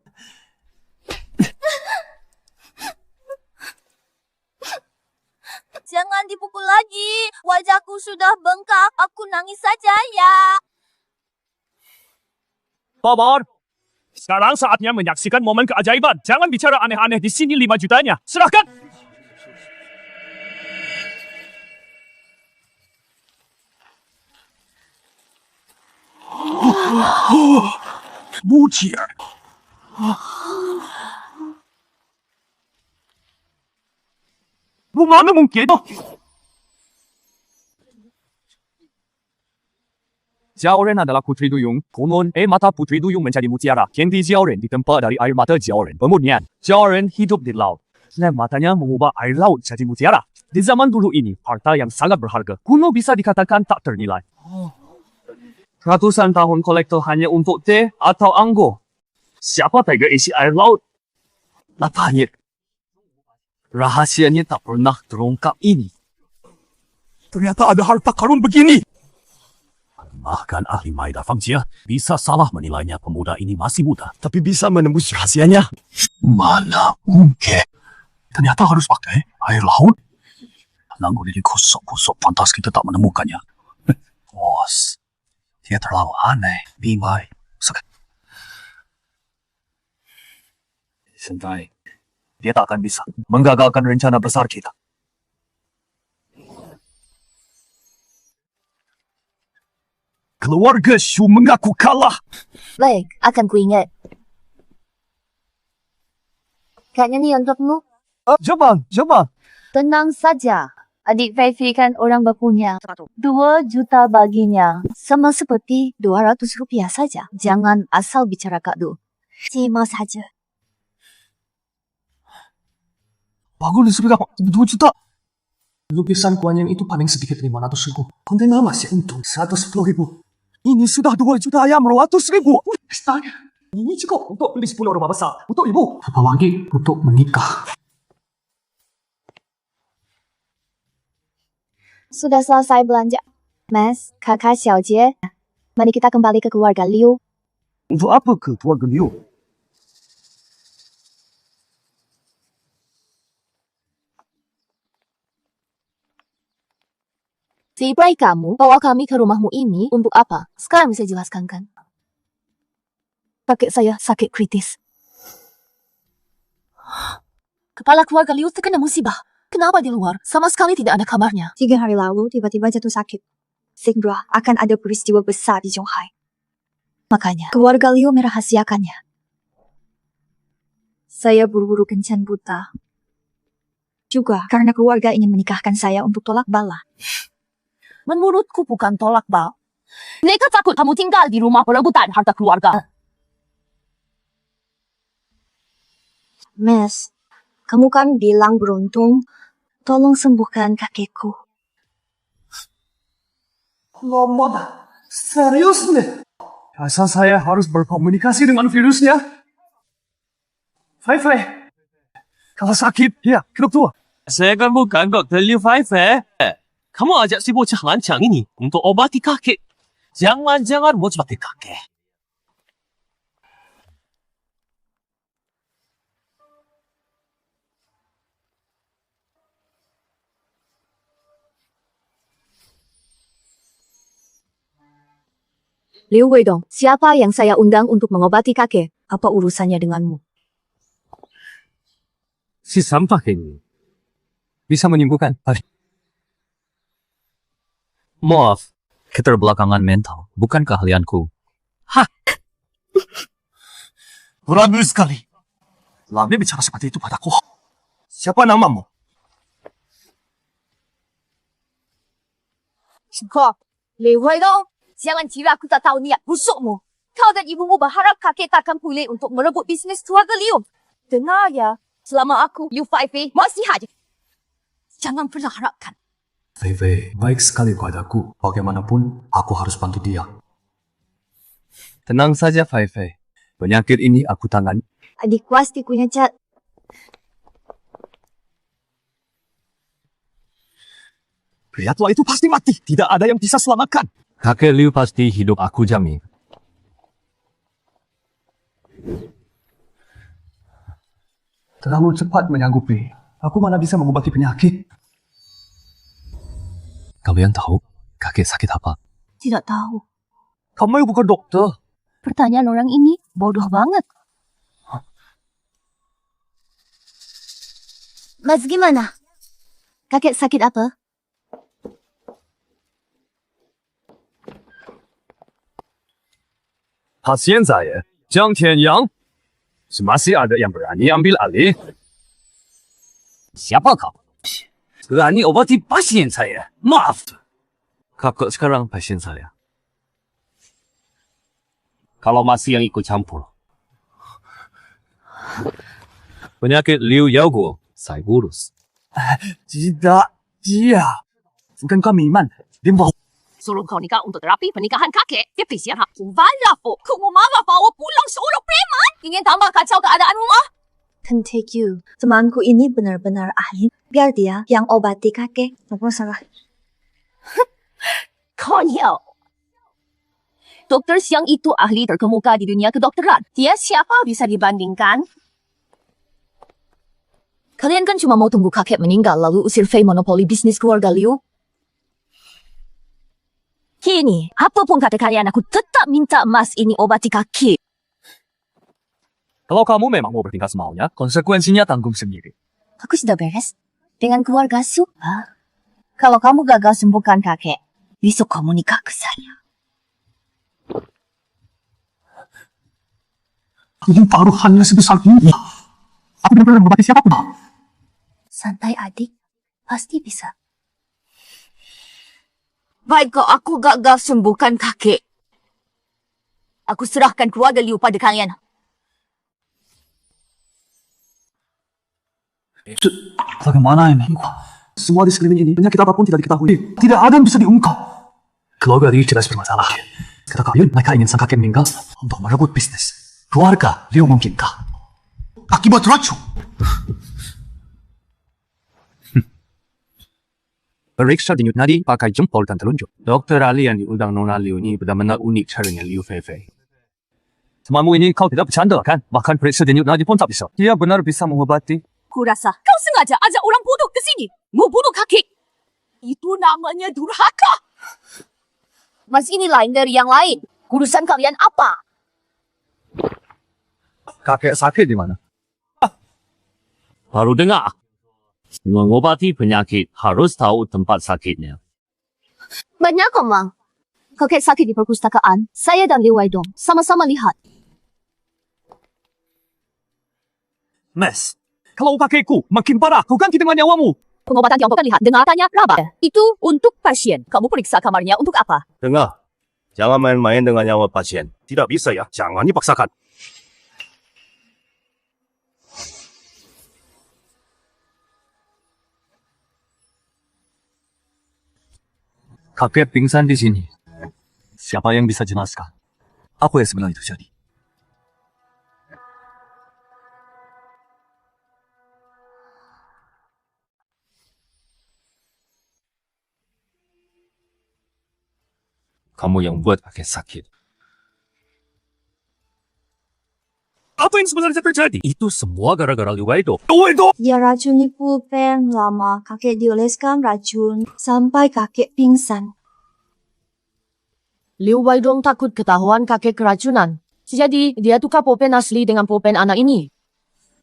Jangan dipukul lagi. Wajahku sudah bengkak. Aku nangis saja ya. Babar. Sekarang saatnya menyaksikan momen keajaiban. Jangan bicara aneh-aneh di sini 5 jutanya. Serahkan. Mutiara. Bagaimana mungkin? Jiaoren adalah putri duyung. Konon air mata putri duyung menjadi mutiara. Kendi Jiaoren ditempa dari air mata Jiaoren. Kemudian, Jiaoren hidup di laut. Dan matanya mengubah air laut jadi mutiara. Di zaman dulu ini, harta yang sangat berharga. Kuno bisa dikatakan tak ternilai. Ratusan tahun kolektor hanya untuk teh atau anggur. Siapa tega isi air laut? Lapanya. Rahasianya tak pernah terungkap ini. Ternyata ada harta karun begini. Bahkan ahli Maida Fangxia bisa salah menilainya pemuda ini masih muda. Tapi bisa menembus rahasianya. Mana mungkin? Ternyata harus pakai air laut. Langgur ini kosong-kosong, pantas kita tak menemukannya. Bos, dia terlalu aneh. Bimai. Santai. Dia tak akan bisa menggagalkan rencana besar kita. Keluarga Shu mengaku kalah. Baik, akan kuingat. Kayaknya ni untukmu. Coba. Tenang saja. Adik Fevi kan orang berpunya. 2 juta baginya. Sama seperti 200 rupiah saja. Jangan asal bicara kadu. Terima saja. Bagus lebih 2 juta. Lukisan Kuan Yin itu paling sedikit 500 ribu. Kontainer masih untung 110 ribu. Ini sudah 2 juta ayam 200 ribu. Astaga. Ini cukup untuk beli 10 rumah besar. Untuk ibu. Apalagi untuk menikah. Sudah selesai belanja. Mas, kakak Xiaojie. Mari kita kembali ke keluarga Liu. Untuk apa ke keluarga Liu? Sebaik kamu bawa kami ke rumahmu ini untuk apa? Sekarang bisa jelaskan kan? Kakek saya sakit kritis. Kepala keluarga Liu terkena musibah. Kenapa di luar? Sama sekali tidak ada kabarnya. 3 hari lalu tiba-tiba jatuh sakit. Segera akan ada peristiwa besar di Zhonghai. Makanya, Keluarga Liu merahasiakannya. Saya buru-buru kencan buta. Juga karena keluarga ingin menikahkan saya untuk tolak bala. menurutku bukan tolak bal. Mereka takut kamu tinggal di rumah perebutan harta keluarga. Mes, kamu kan bilang beruntung. Tolong sembuhkan kakekku. Lama, serius nih? Rasa saya harus berkomunikasi dengan virusnya. Fei Fei, kalau sakit, ya, ke dokter. Saya kan bukan Dr. Liu Fei. Kamu ajak si bocah lancang ini untuk obati kakek. Jangan-jangan mau obati kakek. Liu Weidong, siapa yang saya undang untuk mengobati kakek? Apa urusannya denganmu? Si sampah ini. Bisa menyembuhkan. Maaf, keterbelakangan mental bukan keahlianku. Berani sekali. Lambe bicara seperti itu padaku. Siapa namamu? Kok, Liu Weidong, jangan kira aku tak tahu niat busukmu. Kau dan ibumu berharap kakek takkan pulih untuk merebut bisnis keluarga Liu. Dengar ya, selama aku, Liu Fei masih hadir. Jangan pernah harapkan. Fei Fei baik sekali padaku. Bagaimanapun, aku harus bantu dia. Tenang saja, Fei Fei. Penyakit ini aku tangani. Adik pasti punya cat. Pria tua itu pasti mati. Tidak ada yang bisa selamatkan. Kakek Liu pasti hidup, aku jamin. Terlalu cepat menyanggupi. Aku mana bisa mengobati penyakit. Kalian tahu kakek sakit apa? Tidak tahu. Kamu bukan dokter. Pertanyaan orang ini bodoh banget. Mas gimana? Kakek sakit apa? Pasien saya, Jiang Tianyang. Masih ada yang berani ambil alih. Siapa kau? Berani obati pasien saya. Maaf. Kakak sekarang pasien saya. Kalau masih yang ikut campur. Penyakit Liu Yaoguo, saya urus. Tidak, dia. Bukan kami, Man. Dia mau. Suruh kau nikah untuk terapi pernikahan kakek. Dia pisian aku. Walaupun kau marah bawa pulang seorang preman. Ingin tambah kacau keadaan rumah? Can take you. Temanku ini benar-benar ahli. Biar dia yang obati kakek. Apa salah? Konyol. Dokter Xiang itu ahli terkemuka di dunia kedokteran. Dia siapa bisa dibandingkan? Kalian kan cuma mau tunggu kakek meninggal lalu usir Fei monopoli bisnis keluarga Liu? Kini, apapun kata kalian, aku tetap minta emas ini obati kaki. Kalau kamu memang mau bertingkah semaunya, konsekuensinya tanggung sendiri. Aku sudah beres dengan keluarga Su. Kalau kamu gagal sembuhkan kakek, besok kamu nikah ke saya. Ini taruhannya sebesar ini. Aku benar-benar mengobati siapapun. Santai adik, pasti bisa. Baik kalau aku gagal sembuhkan kakek. Aku serahkan keluarga Liu pada kalian. Bagaimana ini? Semua di sekeliling ini, penyakit apapun tidak diketahui. Tidak ada yang bisa diungkap. Keluarga Liu jelas bermasalah. Kata kalian, mereka ingin sang kakek meninggal untuk merebut bisnis. Keluarga Liu mungkinkah? Akibat racun. Periksa denyut nadi pakai jempol dan telunjuk. Dokter ahli yang diundang Nona Liu ini benar-benar unik caranya Liu Fei Fei. Temanmu ini kau tidak bercanda kan? Bahkan periksa denyut nadi pun tak bisa. Dia benar bisa mengobati. Ku rasa kau sengaja ajak orang bodoh ke sini. Mau bunuh kakek. Itu namanya durhaka. Mas ini lain dari yang lain. Urusan kalian apa? Kakek sakit di mana? Baru dengar. Mengobati penyakit harus tahu tempat sakitnya. Banyak omong. Kakek sakit di perpustakaan. Saya dan Liu Waidong sama-sama lihat. Mes, kalau kakekku makin parah, kau ganti dengan nyawamu. Pengobatan Tiongkok kan lihat. Dengar tanya, raba. Itu untuk pasien. Kamu periksa kamarnya untuk apa? Dengar, jangan main-main dengan nyawa pasien. Tidak bisa ya, jangan dipaksakan. Kakek pingsan di sini. Siapa yang bisa jelaskan? Apa yang sebenarnya terjadi? Kamu yang buat kakek sakit. Apa yang sebenarnya terjadi? Itu semua gara-gara Liu Waidong. Dia racuni pulpen lama. Kakek dioleskan racun sampai kakek pingsan. Liu Waidong takut ketahuan kakek keracunan. Jadi, dia tukar pulpen asli dengan pulpen anak ini.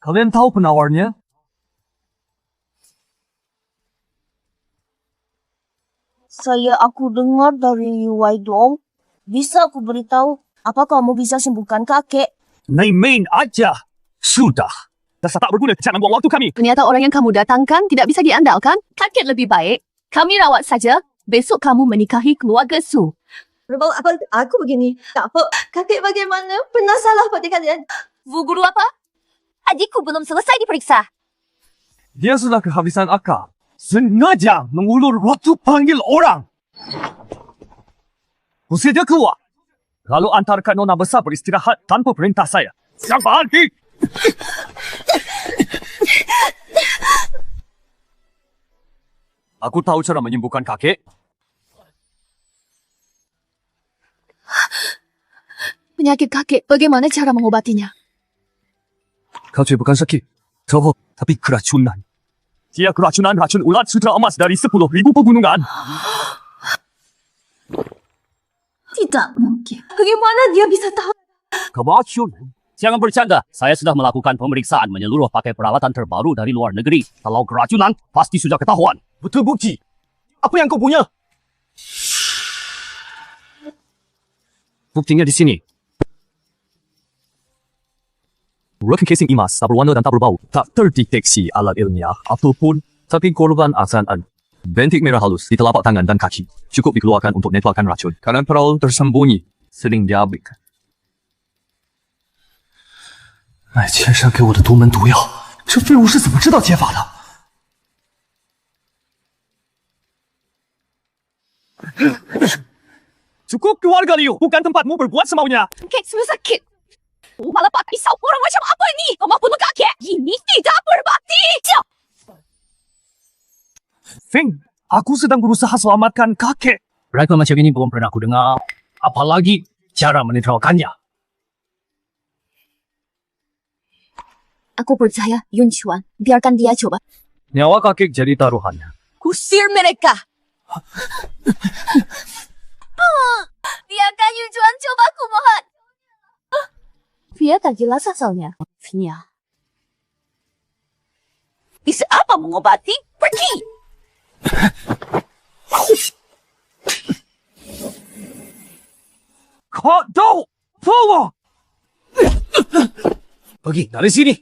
Kalian tahu penawarnya? Aku dengar dari Liu Waidong. Bisa aku beritahu, apa kamu bisa sembuhkan kakek? Main aja. Sudah. Dasar tak berguna, jangan buang waktu kami. Ternyata orang yang kamu datangkan tidak bisa diandalkan. Kakek lebih baik. Kami rawat saja. Besok kamu menikahi keluarga Su. Berbau apa aku begini? Tak apa. Kakek bagaimana? Pernah salah pada kalian? Bu guru apa? Adikku belum selesai diperiksa. Dia sudah kehabisan akal. Sengaja mengulur waktu panggil orang. Usir dia keluar. Lalu antarkan nona besar beristirahat tanpa perintah saya. Yang pergi! Aku tahu cara menyembuhkan kakek. Penyakit kakek, bagaimana cara mengobatinya? Kakek bukan sakit. Tahu, tapi keracunan. Dia keracunan racun ulat sutra emas dari 10.000 pegunungan. Tidak mungkin. Bagaimana dia bisa tahu? Keracunan. Jangan bercanda. Saya sudah melakukan pemeriksaan menyeluruh pakai peralatan terbaru dari luar negeri. Kalau keracunan, pasti sudah ketahuan. Betul bukti. Apa yang kau punya? Buktinya di sini. Roken casing emas, tak berwarna dan tak berbau. Tak terdeteksi alat ilmiah ataupun tapi korban asanan. Bentik merah halus di telapak tangan dan kaki. Cukup dikeluarkan untuk netwalkan racun. Karena parol tersembunyi, sering diabaikan. 卖千山给我的独门毒药，这废物是怎么知道解法的？ Cukup keluarga Liu, bukan tempatmu berbuat semaunya. Kakek semua sakit. Malah pak pisau orang macam apa ini? Kau mampu kakek? Ini tidak berbakti. Feng, aku sedang berusaha selamatkan kakek. Rifle macam ini belum pernah aku dengar. Apalagi cara menetralkannya. Aku percaya Yun Chuan. Biarkan dia coba. Nyawa kakek jadi taruhannya. Kusir mereka. Biarkan Yun Chuan coba, aku mohon. Via tak jelas asalnya. Via. Bisa apa mengobati? Pergi! Kau tahu, bawa! Pergi dari sini.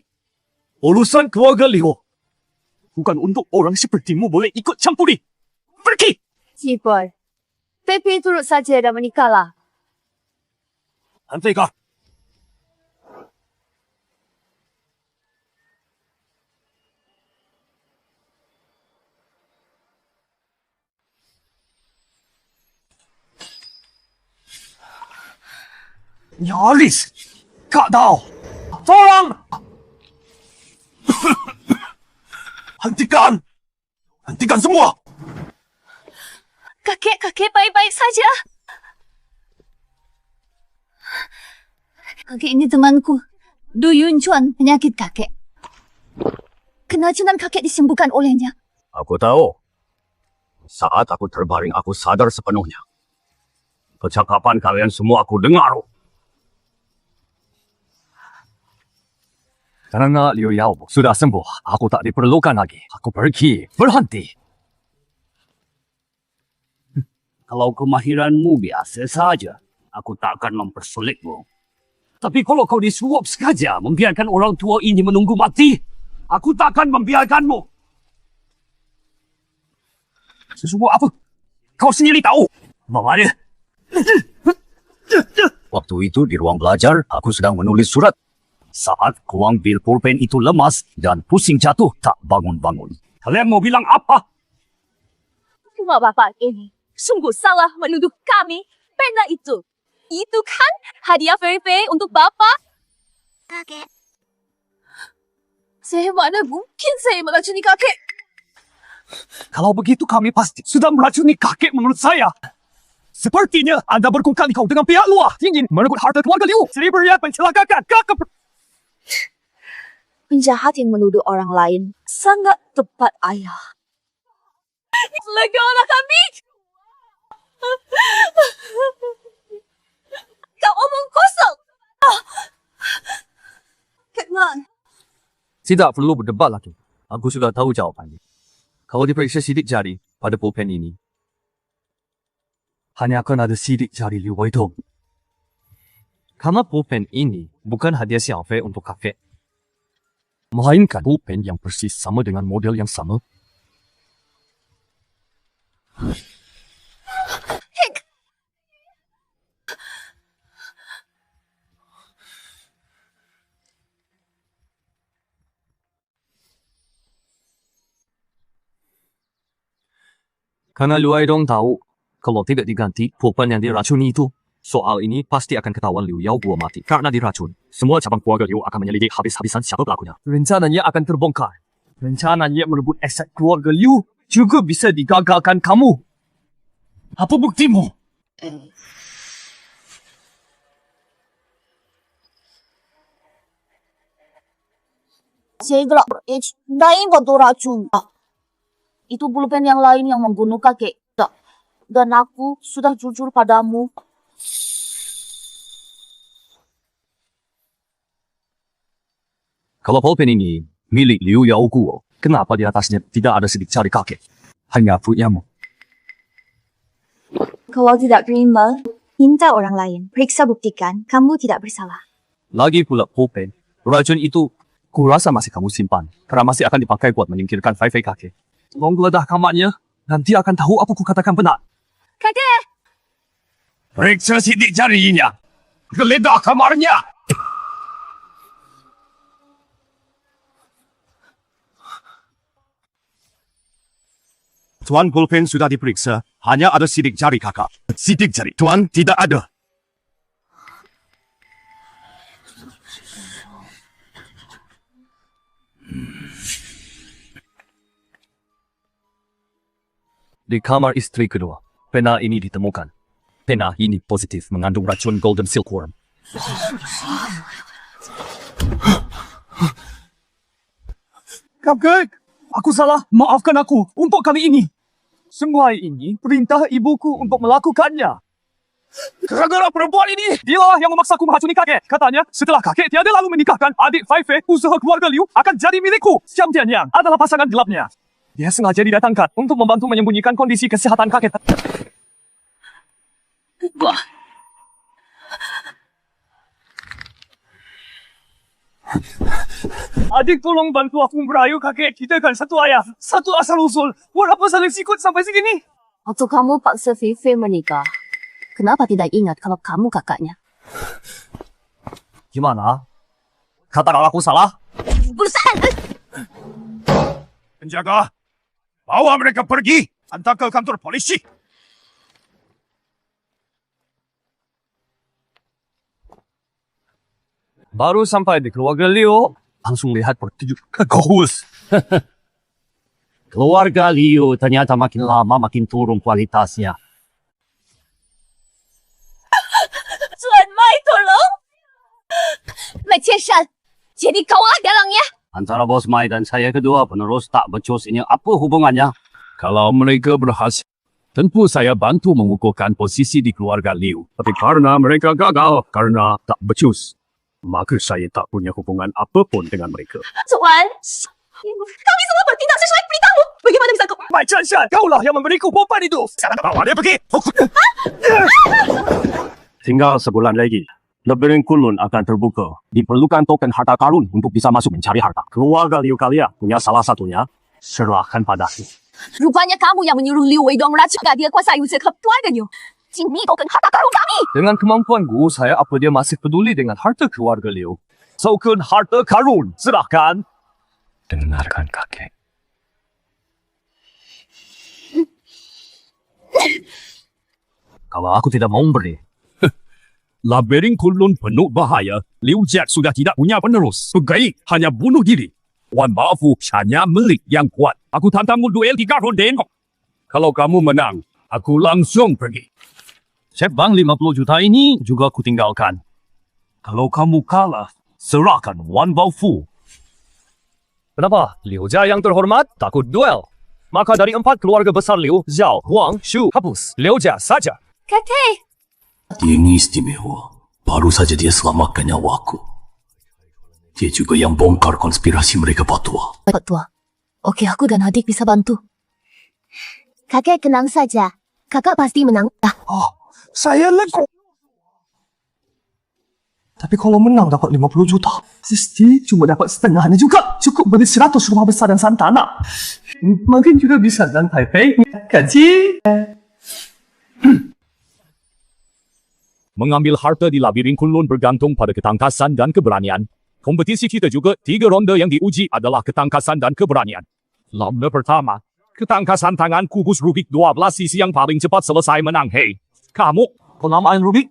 Urusan keluarga Liu. Bukan untuk orang sepertimu boleh ikut campuri. Pergi! Cipol. Pepe turut saja dan menikahlah. Hentikan. Nyaris! Kak tahu! Tolong! Hentikan. Hentikan semua. Kakek baik-baik saja. Kakek ini temanku. Du Yun Chuan penyakit kakek. Keracunan kakek disembuhkan olehnya. Aku tahu. Saat aku terbaring, aku sadar sepenuhnya. Percakapan kalian semua aku dengar. Karena Liu Yao sudah sembuh, aku tak diperlukan lagi. Aku pergi, berhenti. Kalau kemahiranmu biasa saja, aku tak akan mempersulitmu. Tapi kalau kau disuap sengaja membiarkan orang tua ini menunggu mati, aku tak akan membiarkanmu. Sesuatu apa? Kau sendiri tahu. Makanya. Waktu itu di ruang belajar, aku sedang menulis surat. Saat kuang bil pulpen itu lemas dan pusing jatuh, tak bangun-bangun. Kalian mau bilang apa? Cuma bapak ini sungguh salah menuduh kami pena itu. Itu kan hadiah Fei untuk bapak. Kakek. Saya mana mungkin saya meracuni kakek. Kalau begitu kami pasti sudah meracuni kakek menurut saya. Sepertinya Anda berkongkali-kau dengan pihak luar. Ingin merebut harta keluarga Liu. Jadi berniat mencelakakan kakak. Penjahat yang menuduh orang lain sangat tepat, ayah. Lega kami. Kau omong kosong. Ketman. Tidak perlu berdebat lagi. Aku sudah tahu jawabannya. Kalau diperiksa sidik jari pada pulpen ini, hanya akan ada sidik jari Liu Weidong. Karena pulpen ini bukan hadiah Xiaofei untuk kakek, melainkan pulpen yang persis sama dengan model yang sama. Karena Liu Weidong tahu kalau tidak diganti pulpen yang diracuni itu, soal ini pasti akan ketahuan Liu Yao buah mati karena diracun. Semua cabang keluarga Liu akan menyelidik habis-habisan siapa pelakunya. Rencananya akan terbongkar. Rencananya merebut aset keluarga Liu juga bisa digagalkan kamu. Apa buktimu? Saya gelap H. Dain kau racun. Itu pulpen yang lain yang membunuh kakek. Dan aku sudah jujur padamu. Kalau pulpen ini milik Liu Yao Guo, kenapa di atasnya tidak ada sidik jari kakek? Hanya punyamu. Kalau tidak terima, minta orang lain. Periksa buktikan kamu tidak bersalah. Lagi pula pulpen, racun itu kurasa masih kamu simpan. Karena masih akan dipakai buat menyingkirkan Fei Fei kakek. Tolong geledah kamarnya, nanti akan tahu apa ku katakan benar. Kakek! Periksa sidik jarinya. Geledah kamarnya. Tuan, pulpen sudah diperiksa. Hanya ada sidik jari kakak. Sidik jari, Tuan, tidak ada. Di kamar istri kedua, pena ini ditemukan. Pena ini positif mengandung racun golden silkworm. Kakek, aku salah. Maafkan aku untuk kali ini. Semua ini perintah ibuku untuk melakukannya. Gara-gara perempuan ini, dialah yang memaksaku meracuni kakek. Katanya, setelah kakek tiada lalu menikahkan adik Fei Fei, usaha keluarga Liu akan jadi milikku. Xiang Tianyang adalah pasangan gelapnya. Dia sengaja didatangkan untuk membantu menyembunyikan kondisi kesehatan kakek. Adik, tolong bantu aku merayu kakek. Kita kan satu ayah, satu asal-usul. Buat apa saling sikut sampai segini? Waktu kamu paksa Fei Fei menikah, kenapa tidak ingat kalau kamu kakaknya? Gimana? Katakan aku salah? Busan! Penjaga, bawa mereka pergi. Hantar ke kantor polisi. Baru sampai di keluarga Liu, langsung lihat pertunjuk kegous. Keluarga Liu ternyata makin lama makin turun kualitasnya. Tuan Mai, tolong! Mai Qianshan, jadi kau dalangnya? Antara bos Mai dan saya kedua penerus tak becus ini apa hubungannya? Kalau mereka berhasil, tentu saya bantu mengukuhkan posisi di keluarga Liu. Tapi karena mereka gagal, karena tak becus, maka saya tak punya hubungan apapun dengan mereka. Tuan, kami semua bertindak sesuai perintahmu. Bagaimana bisa kau... Mai Chanshan, kaulah yang memberiku beban itu. Sekarang bawa dia pergi. Tinggal sebulan lagi. Labirin Kunlun akan terbuka. Diperlukan token harta karun untuk bisa masuk mencari harta. Keluarga Liu kalian punya salah satunya. Serahkan padaku. Rupanya kamu yang menyuruh Liu Weidong meracunkan dia kuasai usaha keluarganya. Cimi token harta karun kami. Dengan kemampuanku, saya apa dia masih peduli dengan harta keluarga Liu. Token harta karun, serahkan. Dengarkan kakek. Kalau aku tidak mau memberi, Labirin Kunlun penuh bahaya. Liu Jiat sudah tidak punya penerus. Pergi hanya bunuh diri. Wan Baofu hanya milik yang kuat. Aku tantangmu duel 3 ronde. Kalau kamu menang, aku langsung pergi. Chef Bang 50 juta ini juga aku tinggalkan. Kalau kamu kalah, serahkan Wan Baofu. Kenapa? Liu Jia yang terhormat takut duel. Maka dari 4 keluarga besar Liu, Zhao, Huang, Shu, hapus. Liu Jia saja. Kakek, Dia ini istimewa. Baru saja dia selamatkan nyawaku. Dia juga yang bongkar konspirasi mereka Patua. Patua. Oke, aku dan adik bisa bantu. Kakek tenang saja. Kakak pasti menang. Saya lega. Tapi kalau menang dapat 50 juta, Sisti cuma dapat setengahnya juga. Cukup beli 100 rumah besar dan santana. Mungkin juga bisa dan Taipei. Gaji. Mengambil harta di Labirin Kunlun bergantung pada ketangkasan dan keberanian. Kompetisi kita juga 3 ronde yang diuji adalah ketangkasan dan keberanian. Ronde pertama, ketangkasan tangan kubus Rubik 12 sisi yang paling cepat selesai menang. Hei, kamu Penamaan Rubik.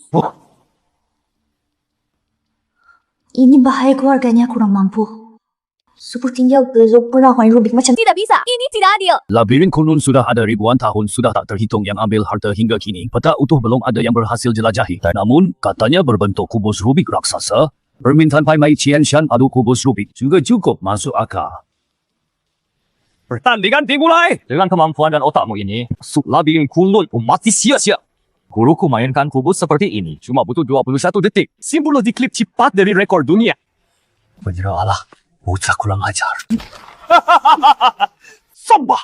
ini bahaya keluarganya kurang mampu. Sepertinya perawan Rubik macam Tidak bisa. Ini tidak adil. Labirin Kunlun sudah ada ribuan tahun, sudah tak terhitung yang ambil harta hingga kini. Peta utuh belum ada yang berhasil jelajahi. Namun, katanya berbentuk kubus Rubik raksasa. Permintaan Pai Mei Qianshan adu kubus Rubik juga cukup masuk akal. Pertandingan dimulai. Dengan kemampuan dan otakmu ini, masuk Labirin Kunlun mati sia-sia. Guruku mainkan kubus seperti ini. Cuma butuh 21 detik. Simbol di klip cepat dari rekor dunia. Menyerahlah. Bocah kurang ajar. Sambah.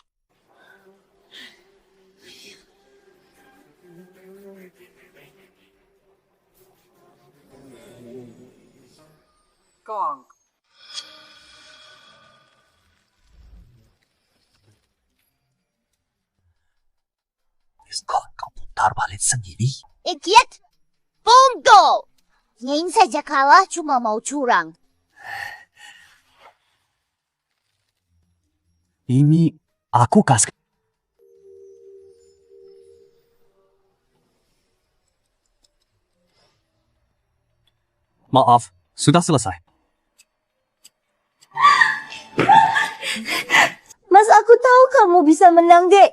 Scott, kau putar balik sendiri. Idiot! Bungo! Ngayon saja kalah cuma mau curang. Ini aku kasih. Maaf, sudah selesai. Mas, aku tahu kamu bisa menang, Dek.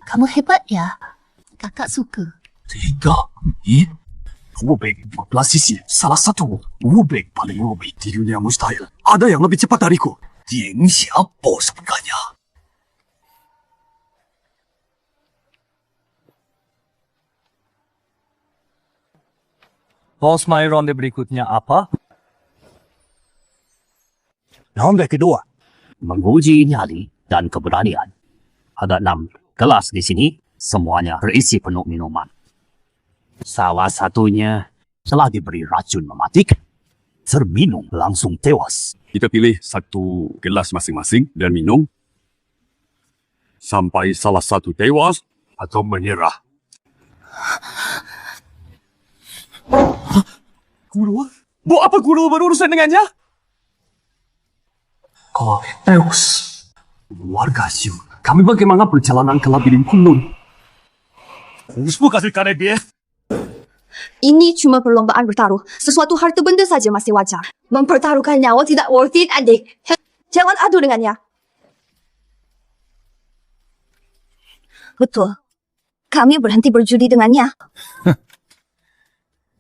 Kamu hebat ya. Kakak suka. 3, iya. Rubik 14 sisi. Salah satu Rubik paling Rubik di dunia mustahil. Ada yang lebih cepat dariku. Dia ini siapa sebenarnya? Bos my ronde berikutnya apa? Ronde kedua, menguji nyali dan keberanian. Ada 6 kelas di sini, semuanya berisi penuh minuman. Salah satunya telah diberi racun mematikan. Terminum langsung tewas. kita pilih 1 gelas masing-masing dan minum. Sampai salah satu tewas atau menyerah. Guru? Buat apa guru berurusan dengannya? Kau tewas. Warga Siu. Kami bagaimana perjalanan ke labirin Kunlun? Usbu kasih karet dia. Ini cuma perlombaan bertaruh. Sesuatu harta benda saja masih wajar. Mempertaruhkan nyawa tidak worth it, adik. Jangan adu dengannya. Betul. Kami berhenti berjudi dengannya.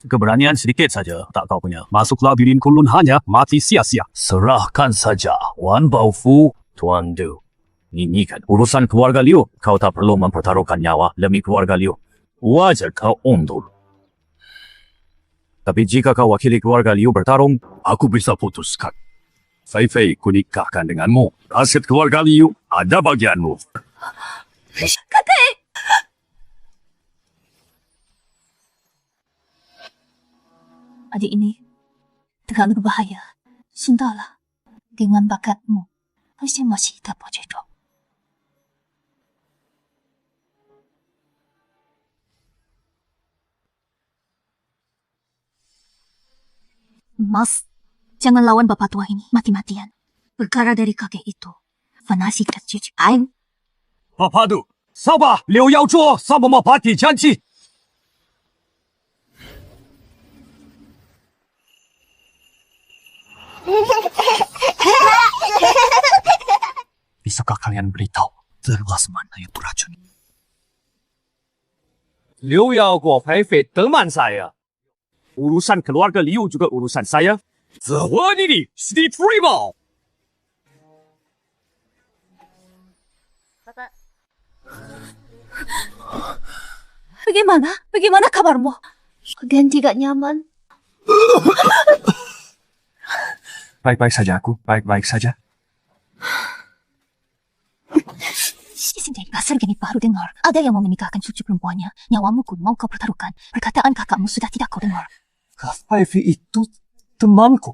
Keberanian sedikit saja tak kau punya. Masuk labirin Kunlun hanya mati sia-sia. Serahkan saja Wan Baofu, Tuan Du. Ini kan urusan keluarga Liu. Kau tak perlu mempertaruhkan nyawa demi keluarga Liu. Wajar kau undur. Tapi jika kau wakili keluarga Liu bertarung, aku bisa putuskan. Fei Fei kunikahkan denganmu. Aset keluarga Liu ada bagianmu. Adik ini terlalu berbahaya. Sudahlah, dengan bakatmu, pasti masih dapat jodoh. Mas, jangan lawan bapak tua ini mati-matian. Perkara dari kakek itu, fanasik dan jijik. Aing, 巴帕杜，扫把刘耀卓，扫把毛帕蒂将气。Bisakah kalian beritahu jelas mana yang beracun? Liu Yao Guo Fei Fei teman saya. Urusan keluarga Liu juga urusan saya. 此和你的 Street Rival。 bagaimana? Bagaimana kabarmu? Dan tidak nyaman. Baik-baik saja aku, baik-baik saja. Sinta pasar gini baru dengar. Ada yang mau menikahkan cucu perempuannya. Nyawamu pun mau kau pertaruhkan. Perkataan kakakmu sudah tidak kau dengar. Kak Fei itu temanku.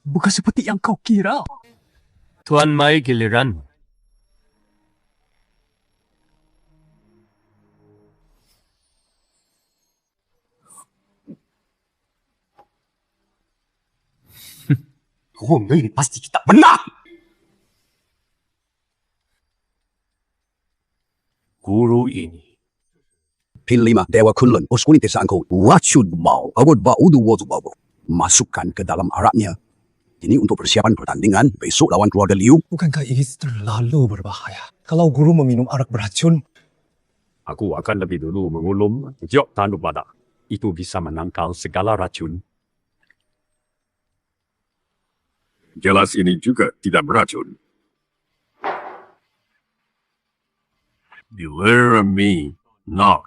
Bukan seperti yang kau kira. Tuan Mai giliran. Hongga ini pasti kita benar. Guru ini. Pilima Dewa Kunlun, Oskuni Tesangko, Wachud Mau, Awad Baudu Wazubabu. Masukkan ke dalam araknya. Ini untuk persiapan pertandingan besok lawan keluarga Liu. Bukankah ini terlalu berbahaya? Kalau guru meminum arak beracun, Aku akan lebih dulu mengulum Jok Tanubada. Itu bisa menangkal segala racun. Jelas ini juga tidak beracun. Beware of me, not.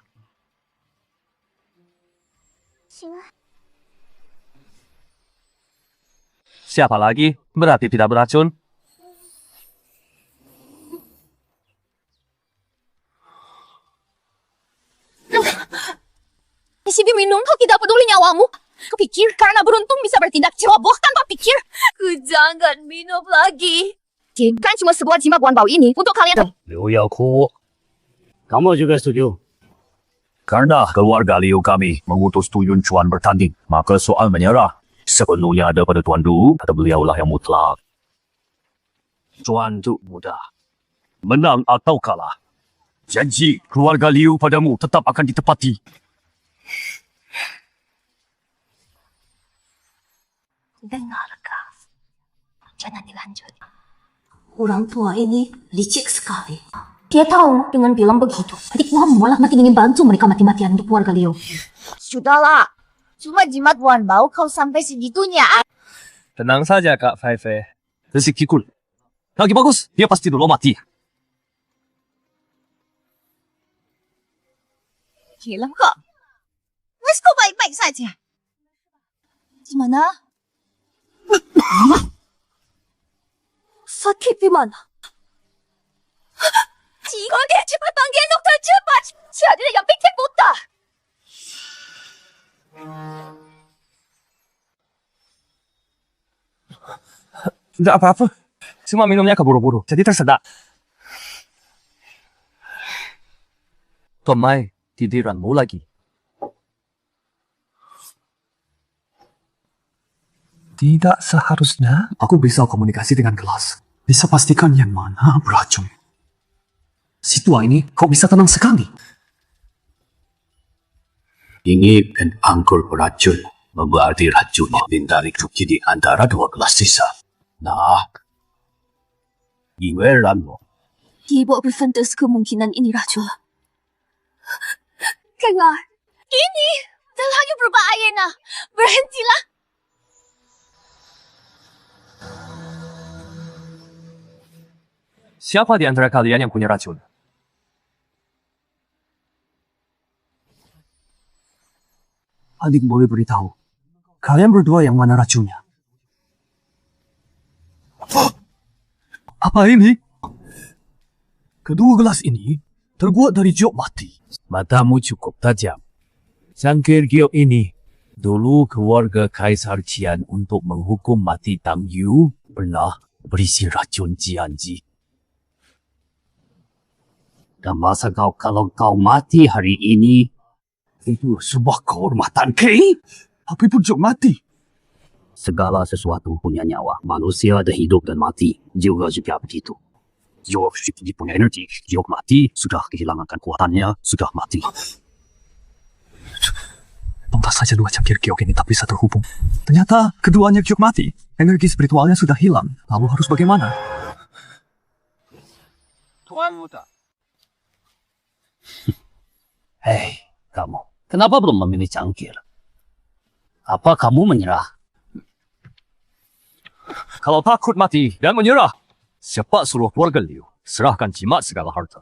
Siapa lagi? Berarti tidak beracun. Sibi minum, kau tidak peduli nyawamu. Kau pikir karena beruntung bisa bertindak ceroboh tanpa pikir? Jangan minum lagi. Kan cuma sebuah jimat Wan Bao ini untuk kalian. Liu Yaoku. Kamu juga setuju? Karena keluarga Liu kami mengutus Tuyun Chuan bertanding, maka soal menyerah sepenuhnya ada pada Tuan Du, kata beliaulah yang mutlak. Tuan Du mudah. Menang atau kalah. Janji keluarga Liu padamu tetap akan ditepati. Dengarkah? Jangan dilanjut. Orang tua ini licik sekali. Dia tahu dengan bilang begitu. Adikku malah makin ingin bantu mereka mati-matian untuk keluarga Liu. Sudahlah. Cuma jimat Wan Bao kau sampai segitunya. Tenang saja Kak Fei Fei. Rezekiku lagi bagus, dia pasti dulu mati. Hilang kok. Mas kau baik-baik saja. Gimana? Sakit di mana? Jika cepat panggil dokter cepat. Tiada yang pikir buta. Tidak apa-apa. Cuma minumnya keburu-buru, jadi tersedak. Tuan Mai, tidiranmu lagi. Tidak seharusnya aku bisa komunikasi dengan gelas. Bisa pastikan yang mana beracun. Si tua ini kok bisa tenang sekali? Ini kan anggur beracun, berarti racunnya ditarik di antara dua gelas sisa. Nah, giliranmu. Tidak berfantas kemungkinan ini racun. Kelar, ini terlalu berbahaya nah. Berhentilah. Siapa di antara kalian yang punya racun? Adik boleh beritahu, kalian berdua yang mana racunnya? Apa ini? Kedua gelas ini terbuat dari giok mati. Matamu cukup tajam. Cangkir giok ini dulu keluarga Kaisar Qian untuk menghukum mati Tang Yu pernah berisi racun Jianji. Dan masa kalau kau mati hari ini, Itu sebuah kehormatan, Kay. Apa itu giok mati? segala sesuatu punya nyawa. Manusia ada hidup dan mati juga begitu. Giok punya energi. Giok mati sudah kehilangan kekuatannya, sudah mati. Pantas saja dua cangkir giok ini tak bisa terhubung. Ternyata keduanya giok mati. Energi spiritualnya sudah hilang. Lalu harus bagaimana? Hei, kamu. Kenapa belum memilih cangkir? Apa kamu menyerah? Kalau takut mati dan menyerah, cepat suruh keluarga Liu serahkan jimat segala harta.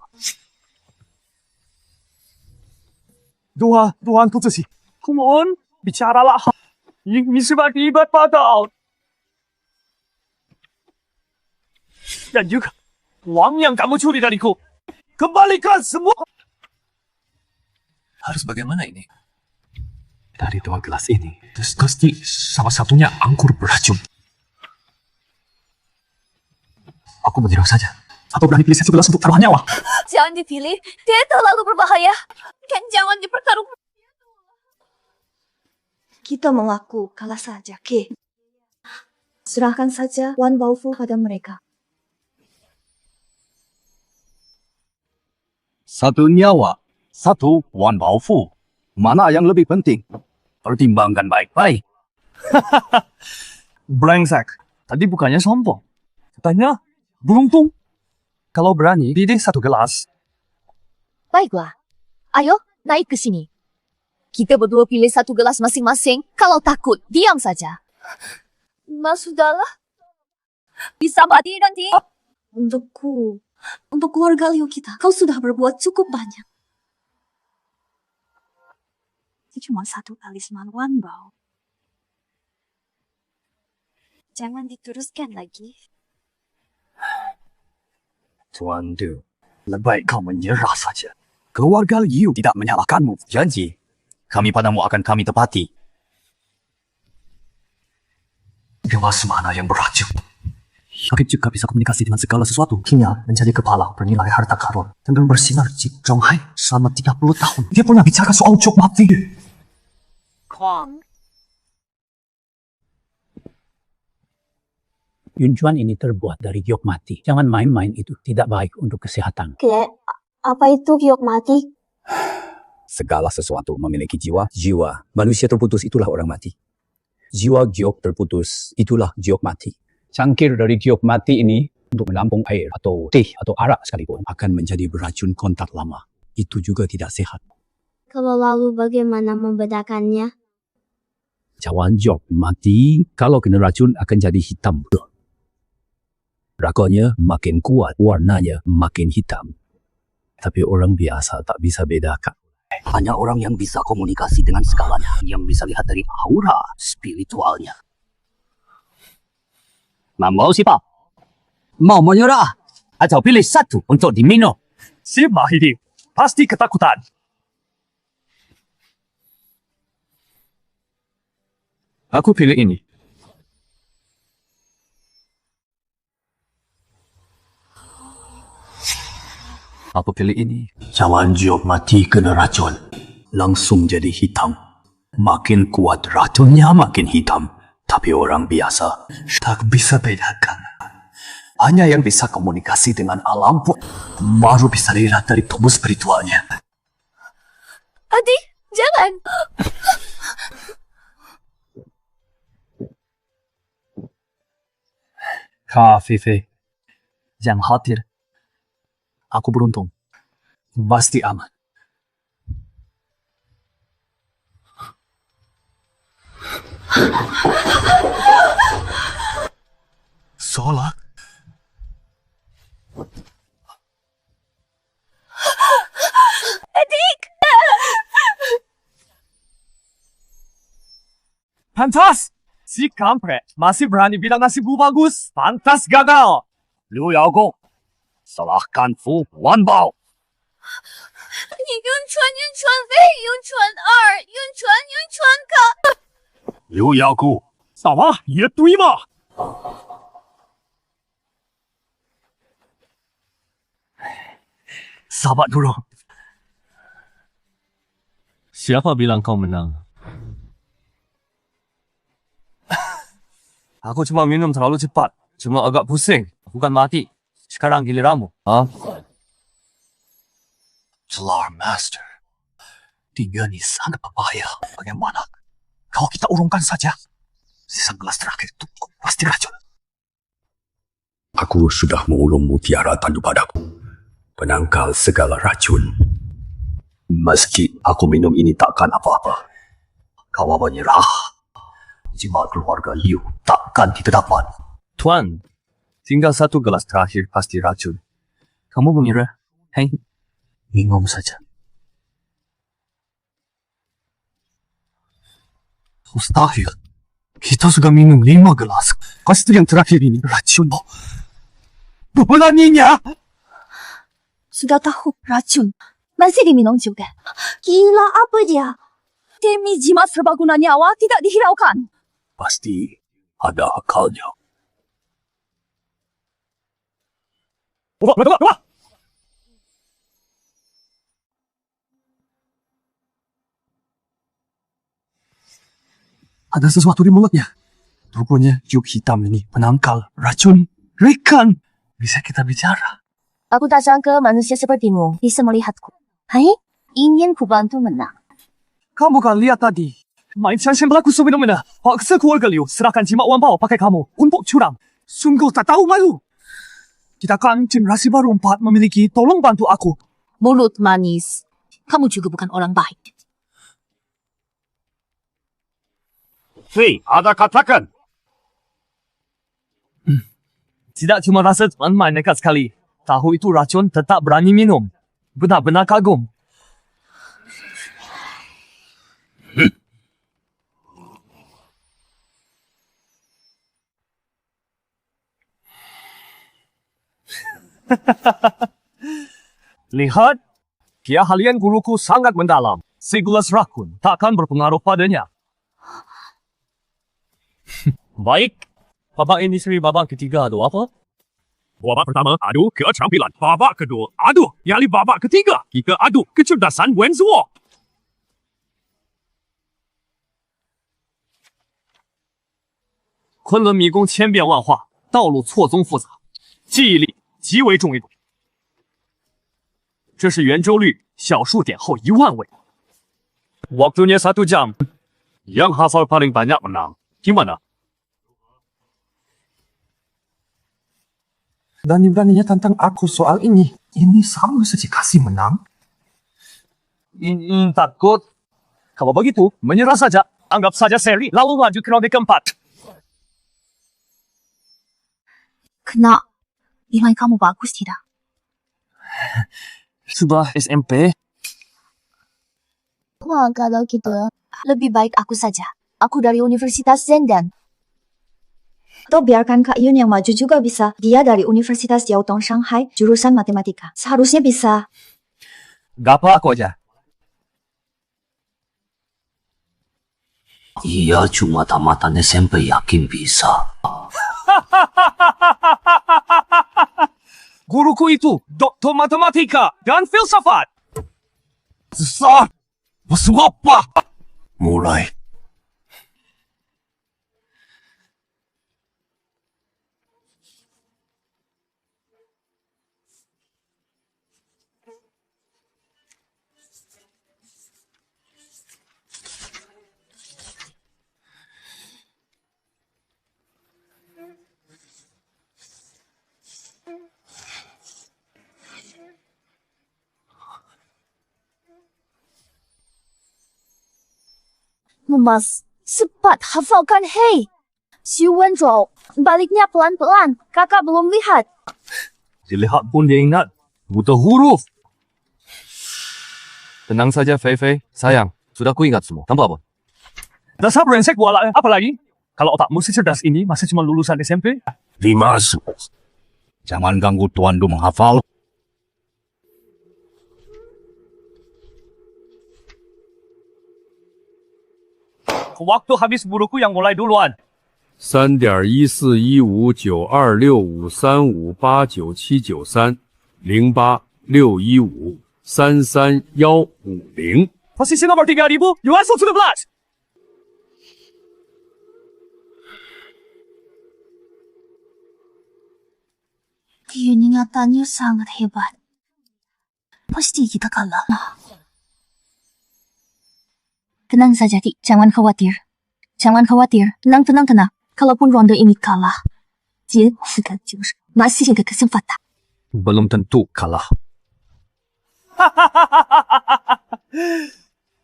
Tuhan Putri, Kumohon, bicaralah. Ini sebagai ibadat padau. Dan juga uang yang kamu curi dariku, kembalikan semua. harus bagaimana ini? Dari dua gelas ini, pasti salah satunya anggur beracun. Aku menyerah saja. Atau berani pilih satu gelas untuk taruhan nyawa? Jangan dipilih, dia terlalu berbahaya. Dan jangan dipertaruhkan. Kita mengaku kalah saja, Ke. Serahkan saja Wan Baofu pada mereka. Satu nyawa, satu Wan Baofu. Mana yang lebih penting? Pertimbangkan baik-baik. Brengsek. Tadi bukannya sombong. Katanya beruntung. Kalau berani, pilih satu gelas. Baiklah. Ayo, naik ke sini. Kita berdua pilih satu gelas masing-masing. Kalau takut, diam saja. Mas, sudahlah. Bisa mati nanti. Untukku, untuk keluarga Liu kita, kau sudah berbuat cukup banyak. Itu cuma satu talisman Wan Bao. Jangan diteruskan lagi. Tuan Du, lebih baik kau menyerah saja. Keluarga Liu tidak menyalahkanmu. Janji, kami padamu akan kami tepati. Gelas mana yang beracun? Sakit juga bisa komunikasi dengan segala sesuatu. Hingga menjadi kepala bernilai harta karun. Dan bersinar di Zhonghai selama 30 tahun. Dia pernah bicara soal giok mati. Yunjuan ini terbuat dari giok mati. Jangan main-main, itu tidak baik untuk kesehatan. Apa itu giok mati? Segala sesuatu memiliki jiwa. Jiwa manusia terputus, itulah orang mati. Jiwa giok terputus, itulah giok mati. Cangkir dari giok mati ini untuk menampung air atau teh atau arak sekalipun akan menjadi beracun kontak lama. Itu juga tidak sehat. Kalau lalu bagaimana membedakannya? Cawan giok mati kalau kena racun akan jadi hitam. Rakonya makin kuat, warnanya makin hitam. Tapi orang biasa tak bisa bedakan. Hanya orang yang bisa komunikasi dengan segalanya, yang bisa lihat dari aura spiritualnya. Mau siapa? Mau menyerah? Atau pilih satu untuk diminum? Si Mahidi pasti ketakutan. Aku pilih ini. Aku pilih ini. Cawan giok mati kena racun. Langsung jadi hitam. Makin kuat racunnya makin hitam. Tapi orang biasa Tak bisa bedakan. Hanya yang bisa komunikasi dengan alam pun baru bisa dilihat dari tubuh spiritualnya. Adi, jangan. Kak Fifi, jangan khawatir. Aku beruntung. Pasti aman. Sholat? Pantas! Si kampret masih berani bilang nasibku bagus. Pantas gagal. Liu Yao salah kan Fu Wan Bao. 你晕船，晕船飞，晕船二，晕船，晕船卡。刘耀姑，什么也对嘛？ Sabar dulu. Siapa bilang kau menang? Aku cuma minum terlalu cepat. Cuma agak pusing. Bukan mati. Sekarang giliranmu. Telar Master, tinggal ni sangat berbahaya. Bagaimana? Kalau kita urungkan saja, sisa gelas terakhir itu pasti racun. Aku sudah mengulung mutiara tandu padaku. Penangkal segala racun. Meski aku minum ini takkan apa-apa. Kau menyerah. Jimat keluarga Liu takkan ditetapan. Tuan, tinggal satu gelas terakhir pasti racun. Kamu mengira? Hei, Minum saja. Mustahil. Kita sudah minum 5 gelas. Pasti yang terakhir ini racun. Beraninya! Sudah tahu racun. Masih diminum juga. Gila apa dia? Demi jimat serbaguna nyawa tidak dihiraukan. Pasti ada akalnya. Tunggu. Ada sesuatu di mulutnya. Rupanya yuk hitam ini penangkal racun. Rekan, bisa kita bicara. Aku tak sangka manusia sepertimu bisa melihatku. Hai, ingin ku bantu menang. kamu kan lihat tadi. Mainkan berlaku fenomena. Paksa keluarga Liu serahkan jimat Wan Bao pakai kamu untuk curang. Sungguh tak tahu malu. Kita kan generasi baru 4 memiliki tolong bantu aku. Mulut manis. Kamu juga bukan orang baik. Fei, ada katakan. Tidak cuma rasa teman nekat sekali. Tahu itu racun tetap berani minum. Benar-benar kagum. Lihat, keahlian guruku sangat mendalam. Segelas rakun takkan berpengaruh padanya. Baik, babak ini seri babak ketiga atau apa? Babak pertama adu keterampilan. Babak kedua adu yang babak ketiga. Kita adu kecerdasan Wen Zuo. 昆仑迷宫千变万化，道路错综复杂，记忆力极为重要。这是圆周率小数点后10000位。Waktunya 1 jam. Yang hafal paling banyak menang. Gimana? Berani-beraninya tantang aku soal ini. Ini sama saja kasih menang. Takut. Kalau begitu, menyerah saja. Anggap saja seri, lalu maju ke ronde keempat. Kena. Nilai kamu bagus tidak? Sudah SMP. Wah, kalau gitu, lebih baik aku saja. Aku dari Universitas Zhendan. Atau biarkan Kak Yun yang maju juga bisa. Dia dari Universitas Jiaotong Shanghai, jurusan matematika. Seharusnya bisa. Gak apa aku aja. Iya cuma tamatan SMP yakin bisa. Guruku itu doktor matematika dan filsafat. Besar! Bersumpah! Mulai. Mas, cepat hafalkan hei. Si Wenzhou, baliknya pelan-pelan. Kakak belum lihat. Dilihat pun dia ingat. Buta huruf. Tenang saja, Fei Fei. Sayang, sudah ku ingat semua. Tanpa apa? Dasar brengsek buat apa lagi? Kalau otakmu secerdas ini masih cuma lulusan SMP? Dimas, jangan ganggu Tuan Du menghafal. Waktu habis buruku yang mulai duluan. 3.14595956861533150. Posisi nomor 3000, Yuan 17. Ingatannya sangat hebat. Pasti kita kalah. Tenang saja, Dik. Jangan khawatir. Jangan khawatir. Tenang. Kalaupun ronde ini kalah, dia masih ada kesempatan. Belum tentu kalah.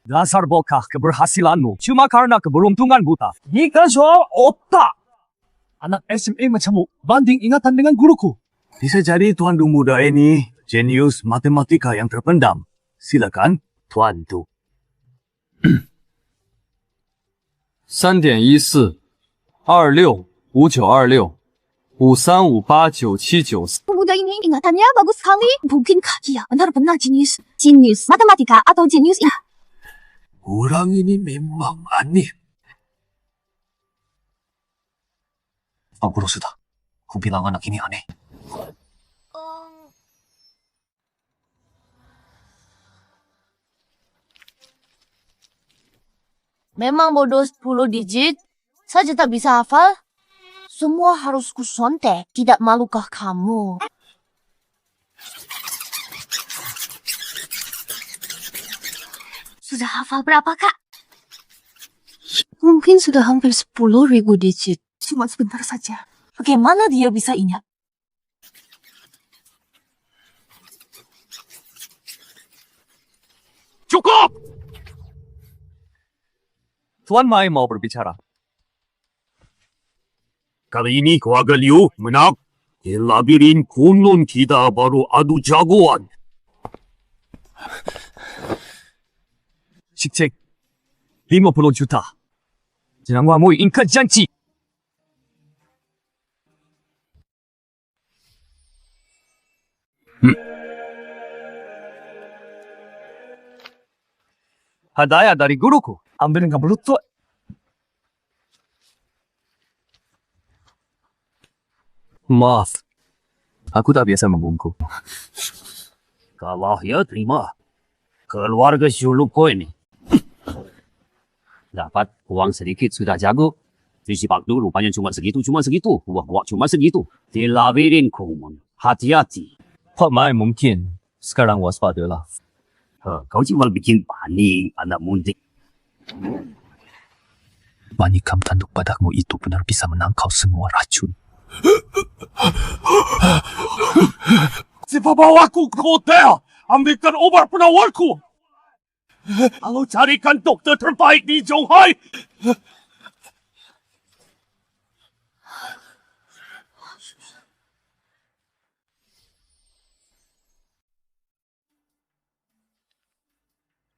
Dasar bokah keberhasilanmu cuma karena keberuntungan buta. Ini kan soal otak. Anak SMA macammu banding ingatan dengan guruku. Bisa jadi Tuan Du muda ini jenius matematika yang terpendam. Silakan, Tuan Du. 3.1426592653589774. Pemuda ini ingatannya bagus sekali. Mungkinkah dia benar-benar jenius? Jenius matematika atau jenius ini? Orang ini memang aneh. Aku sudah. Ku bilang anak ini aneh. Memang bodoh 10 digit saja tak bisa hafal. Semua harus kusontek. Tidak malukah kamu? Sudah hafal berapa, Kak? Mungkin sudah hampir 10.000 digit. Cuma sebentar saja. Bagaimana dia bisa ingat? Cukup! Tuan Mai mau berbicara. Kali ini keluarga Liu menang. Di labirin Kunlun kita baru adu jagoan. Cik-cik, 50 juta. Jangan kamu ingkat janji. Hadiah dari guruku. Ambil dengan berlutut. Maaf. Aku tak biasa membungkuk. Kalau ya terima. Keluarga Syuluko ini. Dapat uang sedikit sudah jago. Visi Pakdu rupanya cuma segitu. Buah-buah cuma segitu. Di labirin Kumun. Hati-hati. Pak Mai mungkin sekarang waspadalah. Kau cuma bikin panik anak mundik. Manikam tanduk padamu itu benar bisa menangkal semua racun. Siapa bawaku ke hotel? Ambilkan obat penawarku. Lalu carikan dokter terbaik di Zhonghai.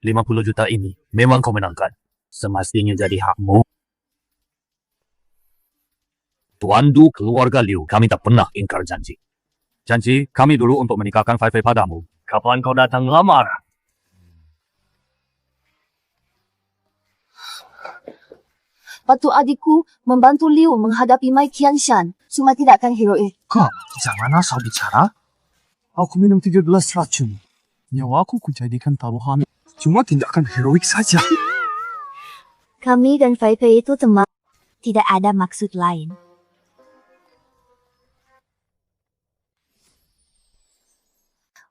$50 juta ini memang kau menangkan. Semestinya jadi hakmu. Tuan Du keluarga Liu, kami tak pernah ingkar janji. Janji kami dulu untuk menikahkan Fei Fei padamu. Kapan kau datang lamar? Waktu adikku membantu Liu menghadapi Mai Qianshan, cuma tidak akan heroik. Kak, jangan asal bicara. Aku minum 13 racun. Nyawaku kujadikan taruhan. Cuma tindakan heroik saja. Kami dan Fei Fei itu teman. Tidak ada maksud lain.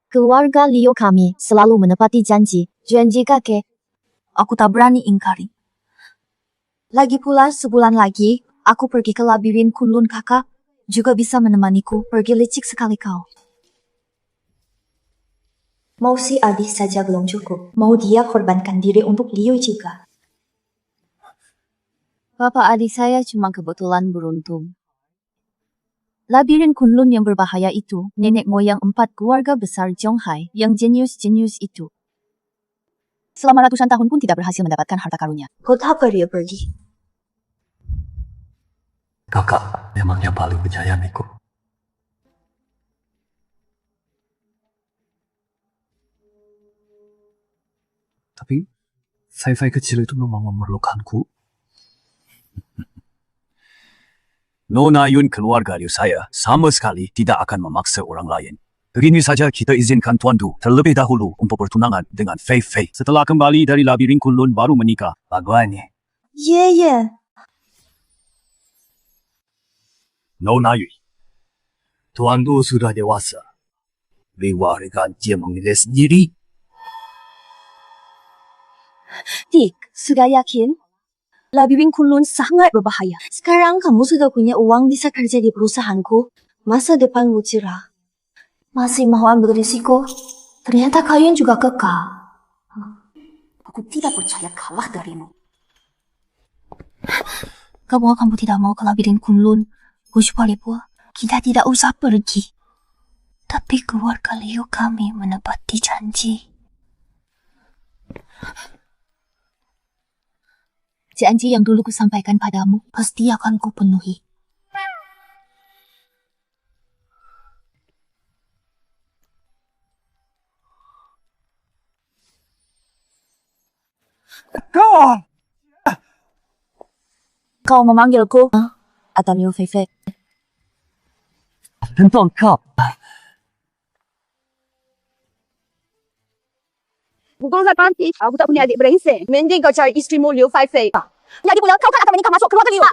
Keluarga Liu kami selalu menepati janji. Janji kakek. Aku tak berani ingkari. Lagi pula sebulan lagi, aku pergi ke labirin Kunlun kakak. Juga bisa menemaniku pergi licik sekali kau. Mau si adik saja belum cukup. Mau dia korbankan diri untuk Liu juga. Bapak adik saya cuma kebetulan beruntung. Labirin Kunlun yang berbahaya itu, nenek moyang 4 keluarga besar Zhonghai yang jenius-jenius itu. Selama ratusan tahun pun tidak berhasil mendapatkan harta karunnya. Kau tak pergi pergi. Kakak memang yang paling menyayangiku. Tapi, Fei kecil itu memang memerlukanku. Nona Yun keluarga Liu saya sama sekali tidak akan memaksa orang lain. Begini saja kita izinkan Tuan Du terlebih dahulu untuk bertunangan dengan Fei. Setelah kembali dari labirin Kunlun baru menikah. Bagaimana? Ye. Nona Yun, Tuan Du sudah dewasa. Biarkan dia memilih sendiri. Dik, sudah yakin? Labirin Kunlun sangat berbahaya. Sekarang kamu sudah punya uang bisa kerja di perusahaanku. Masa depanmu cerah. Masih mau ambil risiko? Ternyata kalian juga kekal. Aku tidak percaya kalah darimu. Kamu tidak mau ke labirin Kunlun. Kita tidak usah pergi. Tapi keluarga Liu kami menepati janji. Janji yang dulu kusampaikan padamu, pasti akan kupenuhi. Kau memanggilku? Atau Liu Fei? Tentang kau. Bukan saya panti. Aku tak punya adik brengsek. Mending kau cari istrimu Liu Fei. Jadi pula kau kan akan menikah masuk keluarga Liu.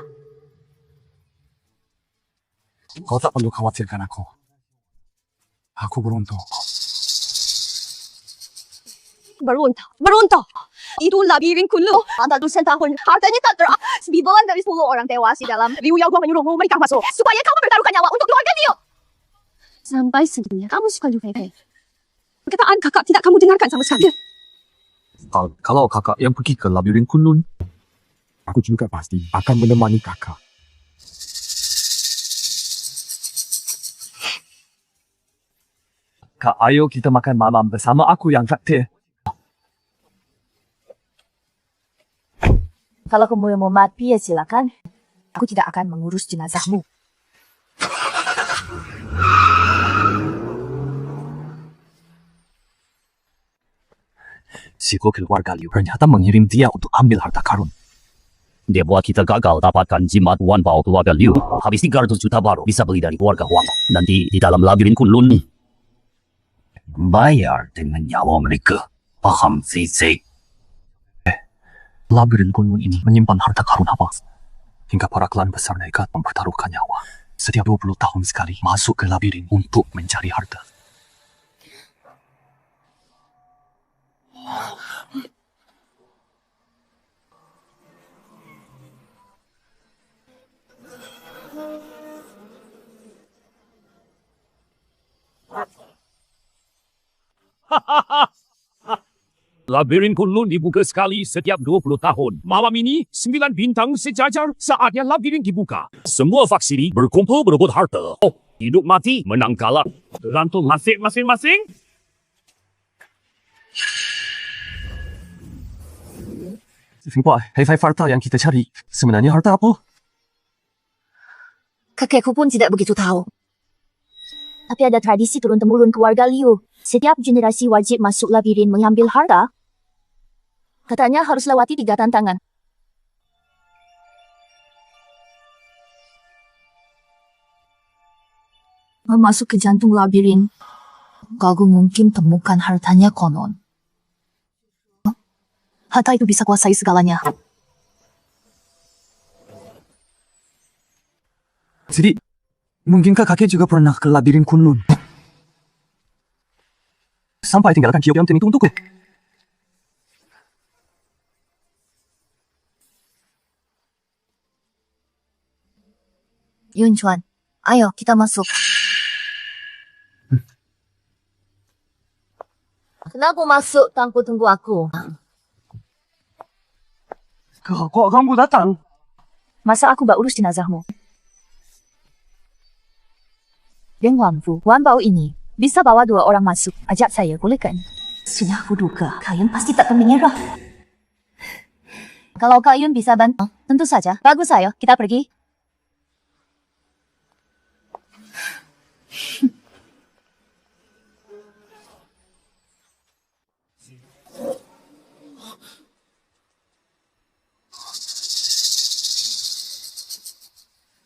Kau tak perlu khawatirkan aku. Aku beruntung. Beruntung. Itu labirin Kunlun. Anda ratusan tahun. Hartanya tak 9 dari 10 orang tewas di dalam. Liu Yaoguang menyuruhmu menikah masuk. Supaya kamu bertaruhkan nyawa untuk keluarga Liu. Sampai segitunya kamu suka Liu Fei. Perkataan kakak tidak kamu dengarkan sama sekali. Kalau kakak yang pergi ke labirin Kunlun, Aku juga pasti akan menemani kakak. Kak, ayo kita makan malam bersama aku yang traktir. Kalau kamu mau mati ya silakan. Aku tidak akan mengurus jenazahmu. Siko keluarga Liu ternyata mengirim dia untuk ambil harta karun. Dia buat kita gagal dapatkan jimat Wan Bao keluarga Liu. Habis 300 juta baru bisa beli dari keluarga Huang. Nanti di dalam labirin Kunlun. Bayar dengan nyawa mereka. Paham, Fei? Labirin Kunlun ini menyimpan harta karun apa? Hingga para klan besar nekat mempertaruhkan nyawa. Setiap 20 tahun sekali masuk ke labirin untuk mencari harta. Labirin Kunlun dibuka sekali setiap 20 tahun. Malam ini, 9 bintang sejajar saatnya labirin dibuka. Semua faksiri berkumpul berebut harta. Oh, hidup mati, menang kalah. Tergantung nasib masing-masing. Hei harta yang kita cari, sebenarnya harta apa? Kakekku pun tidak begitu tahu. Tapi ada tradisi turun-temurun keluarga Liu. Setiap generasi wajib masuk labirin mengambil harta. Katanya harus lewati 3 tantangan. Masuk ke jantung labirin. Kau mungkin temukan hartanya konon. Harta itu bisa kuasai segalanya. Jadi, mungkinkah kakek juga pernah ke labirin Kunlun? Sampai tinggalkan kiok yang itu untukku. Yun Chuan, ayo kita masuk. Kenapa masuk tanpa tunggu aku? Kok kamu datang? Masa aku urus jenazahmu? dan Wang Fu. Wan Bao ini bisa bawa 2 orang masuk. Ajak saya, boleh kan? Sudah aku duga, kalian pasti tak akan menyerah. Kalau kalian bisa bantu, tentu saja. Bagus ayo, kita pergi.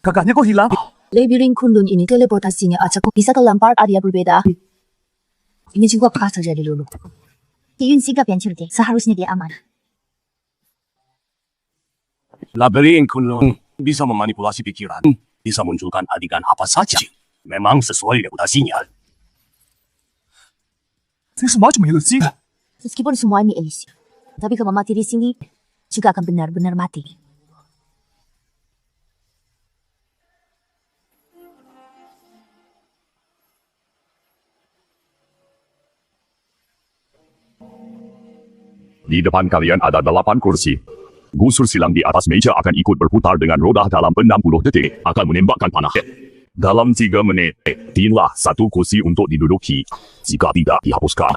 Kakaknya kok hilang? Labirin Kunlun ini teleportasinya acak bisa ke tempat area berbeda. Ini juga pernah terjadi dulu. Yun sigap yang cerdik, seharusnya dia aman. Labirin Kunlun bisa memanipulasi pikiran, bisa munculkan adegan apa saja. Memang sesuai reputasinya. Ini semua cuma ilusi. Meskipun semua ini ilusi, tapi kalau mati di sini juga akan benar-benar mati. Di depan kalian ada 8 kursi. Gusur silang di atas meja akan ikut berputar dengan roda dalam 60 detik. Akan menembakkan panah. Dalam 3 menit, pilihlah 1 kursi untuk diduduki. Jika tidak, dihapuskan.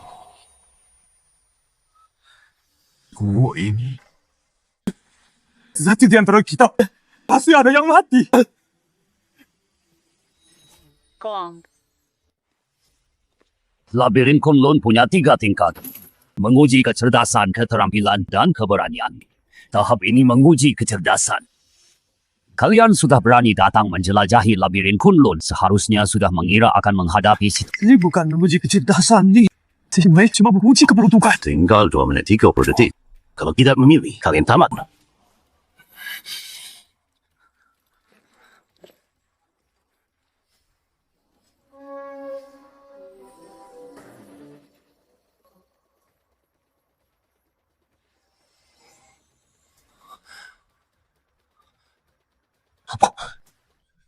Gua ini. Satu di antara kita pasti ada yang mati. Labirin Kunlun punya 3 tingkat. Menguji kecerdasan, keterampilan, dan keberanian. Tahap ini menguji kecerdasan. Kalian sudah berani datang menjelajahi labirin Kunlun, seharusnya sudah mengira akan menghadapi Ini bukan menguji kecerdasan nih. Ini cuma menguji keberuntungan. Tinggal 2 menit 30 detik. Kalau tidak memilih, kalian tamat.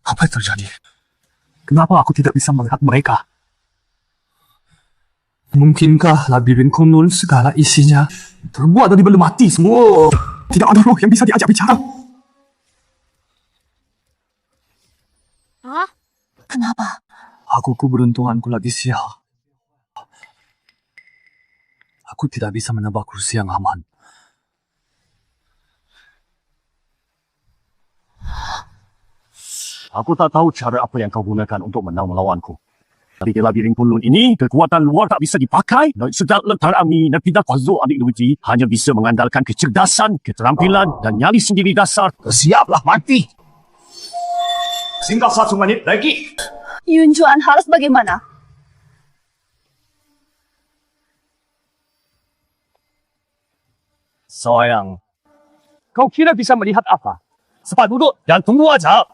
Apa yang terjadi? Kenapa aku tidak bisa melihat mereka? Mungkinkah labirin Kunlun segala isinya terbuat dari benda mati semua? Tidak ada roh yang bisa diajak bicara. Kenapa? Aku keberuntunganku lagi sial. Aku tidak bisa menebak kursi yang aman. Aku tak tahu cara apa yang kau gunakan untuk menang melawanku. Tapi di labirin Kunlun ini, kekuatan luar tak bisa dipakai. Dan sedang letar ami dan tidak kuasa adik diuji. Hanya bisa mengandalkan kecerdasan, keterampilan, dan nyali sendiri dasar. Siaplah mati. Tinggal 1 menit lagi. Yun Juan harus bagaimana? Sayang, kau kira bisa melihat apa? Cepat duduk dan tunggu aja.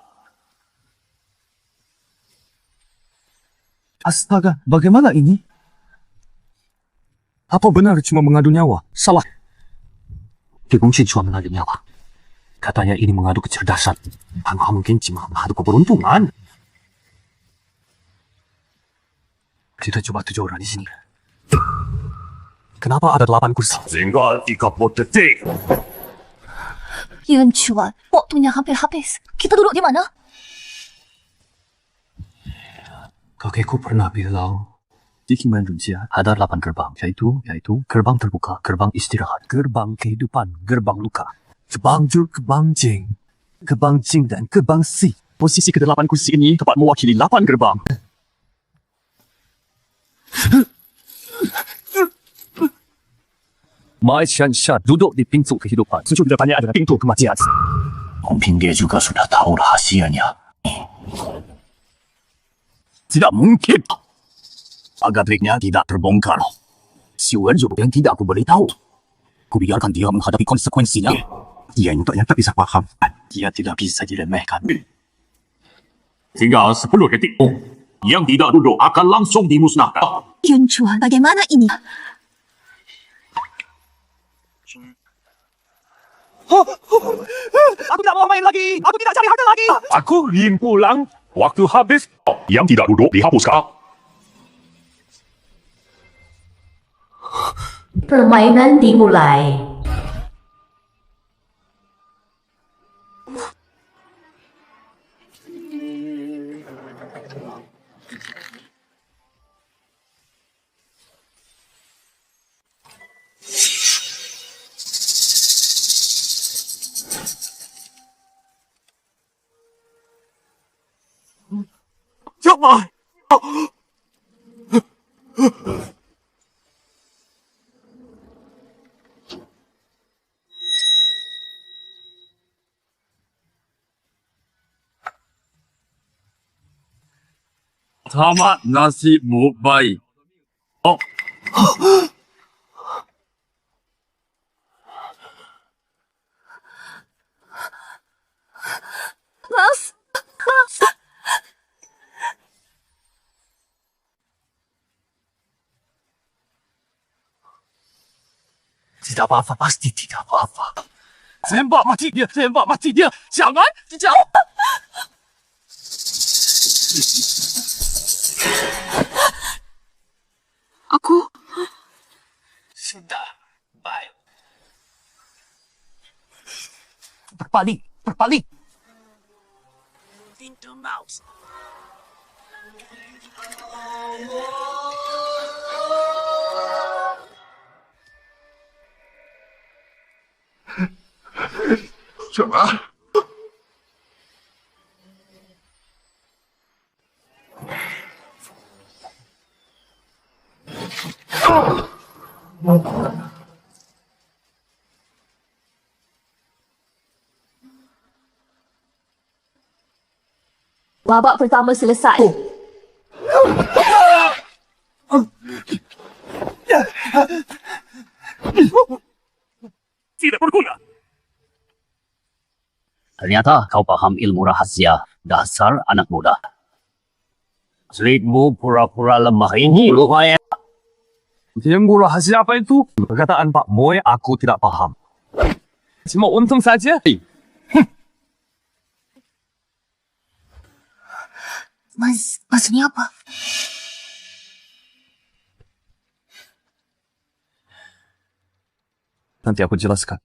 Astaga, bagaimana ini? Apa benar cuma mengadu nyawa? Salah. Dikunci cuma mengadu nyawa. Katanya ini mengadu kecerdasan. Hanya mungkin cuma mengadu keberuntungan. Kita coba 7 orang di sini. Kenapa ada 8 kursi? Tinggal 30 detik. Yun Chuan, waktunya hampir habis. Kita duduk di mana? Kakekku pernah bilang di Kiman Runjia ada 8 gerbang, yaitu gerbang terbuka, gerbang istirahat, gerbang kehidupan, gerbang luka, gerbang Ju, gerbang Jing, gerbang Jing dan gerbang Si. Posisi ke-8 kursi ini tepat mewakili 8 gerbang. Mai Shanshan duduk di pintu kehidupan. Sujud di depannya adalah pintu kematian. Pemimpin dia juga sudah tahu rahasianya. Tidak mungkin. Agar triknya tidak terbongkar. Si Wenzu yang tidak aku beritahu. Kubiarkan dia menghadapi konsekuensinya. Dia yang ternyata bisa paham. Dia tidak bisa diremehkan. Tinggal 10 detik. Yang tidak duduk akan langsung dimusnahkan. Yun Chuan, bagaimana ini? Aku tidak mau main lagi. Aku tidak cari harta lagi. Aku ingin pulang. Waktu habis. Yang tidak duduk dihapuskan. Permainan dimulai. apa? Tamat nasibmu baik. Oh. Tidak apa-apa, pasti tidak apa-apa. Tembak mati dia, tembak mati dia. Jangan, jauh. Aku Sudah, baik. Berpaling, berpaling. Pintu mouse. Coba. babak pertama selesai. Tidak berguna. Ternyata kau paham ilmu rahasia. Dasar anak muda. Trikmu pura-pura lemah ini lumayan. Ilmu rahasia apa itu? Perkataan Pak Moy aku tidak paham. Cuma untung saja. Maksudnya apa? Nanti aku jelaskan.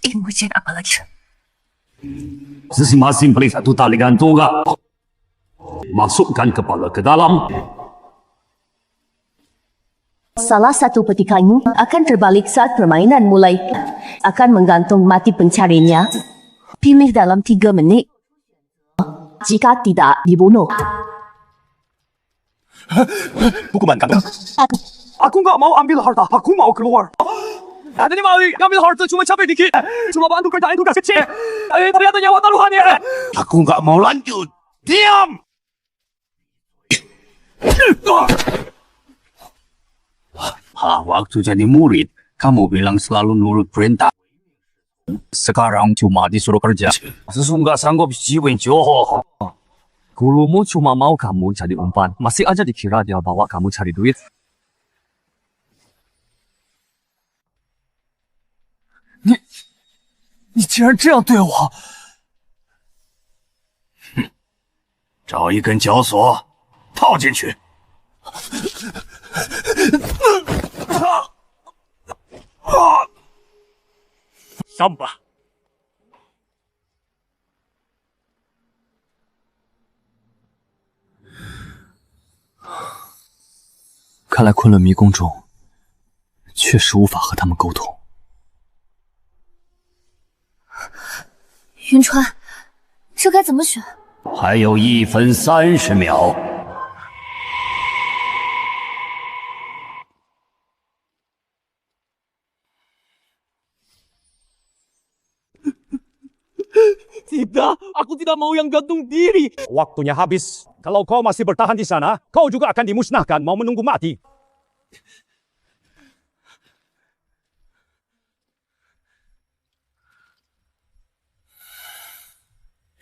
Ilmu jin apa lagi? Masing-masing beri satu tali gantung. Masukkan kepala ke dalam. Salah satu peti kayu akan terbalik saat permainan mulai. Akan menggantung mati pencarinya. Pilih dalam 3 menit. Jika tidak, dibunuh. Hukuman kamu. Aku nggak mau ambil harta, aku mau keluar. Ada ni mau ambil harta cuma capek dikit. Cuma bantu kerjaan tugas kecil. Tapi ada nyawa taruhannya. Aku nggak mau lanjut. Diam! Waktu jadi murid, kamu bilang selalu nurut perintah. Sekarang cuma disuruh kerja. Sesungguh sanggup jiwin johor. Gurumu cuma mau kamu jadi umpan. Masih aja dikira dia bawa kamu cari duit. 你竟然这样对我！找一根绞索，套进去。上吧。看来昆仑迷宫中确实无法和他们沟通。云川，这该怎么选？还有1分30秒。Tidak, aku tidak mau yang gantung diri. Waktunya habis. Kalau kau masih bertahan di sana, kau juga akan dimusnahkan. Mau menunggu mati.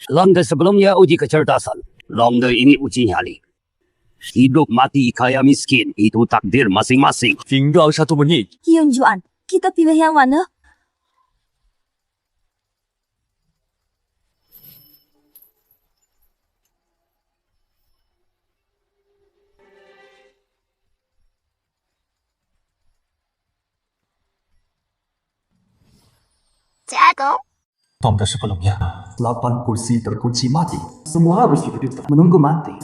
Ronde sebelumnya uji kecerdasan. Ronde ini uji nyali. Hidup mati kaya miskin itu takdir masing-masing. Tinggal 1 menit. Hyun Juan, kita pilih yang mana? Tom dah sebelumnya 8 kursi terkunci mati. Semua harus hidup menunggu mati.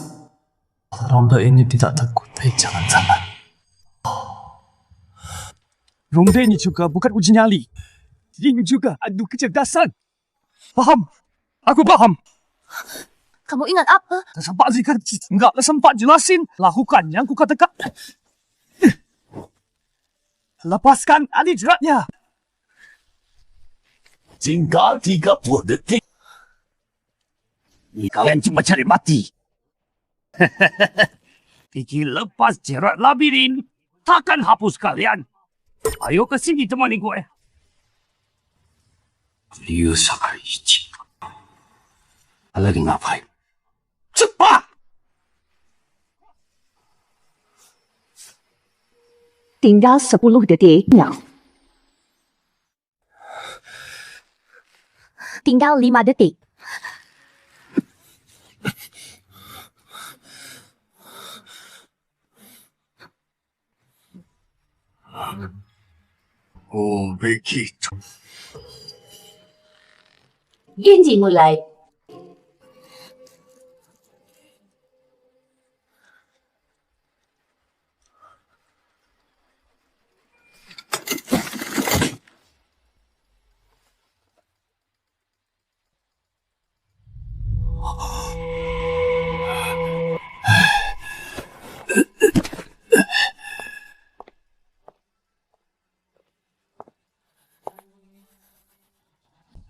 Ronda ini tidak takut. Jangan. Ronda ini juga bukan uji nyali. Ini juga adu kecerdasan. Paham? Aku paham. Kamu ingat apa? Tak sempat zikir. Enggak sempat jelasin. Lakukan yang ku katakan. Lepaskan Ali jeratnya. Tinggal 30 detik. Kalian cuma cari mati. Fikir lepas jerat labirin, takkan hapus kalian. Ayo ke sini temani gue. Liu sama Ichi. Lagi ngapain? Cepat! Tinggal 10 detik. Tinggal 5 detik. Oh, begitu. 编辑mulai.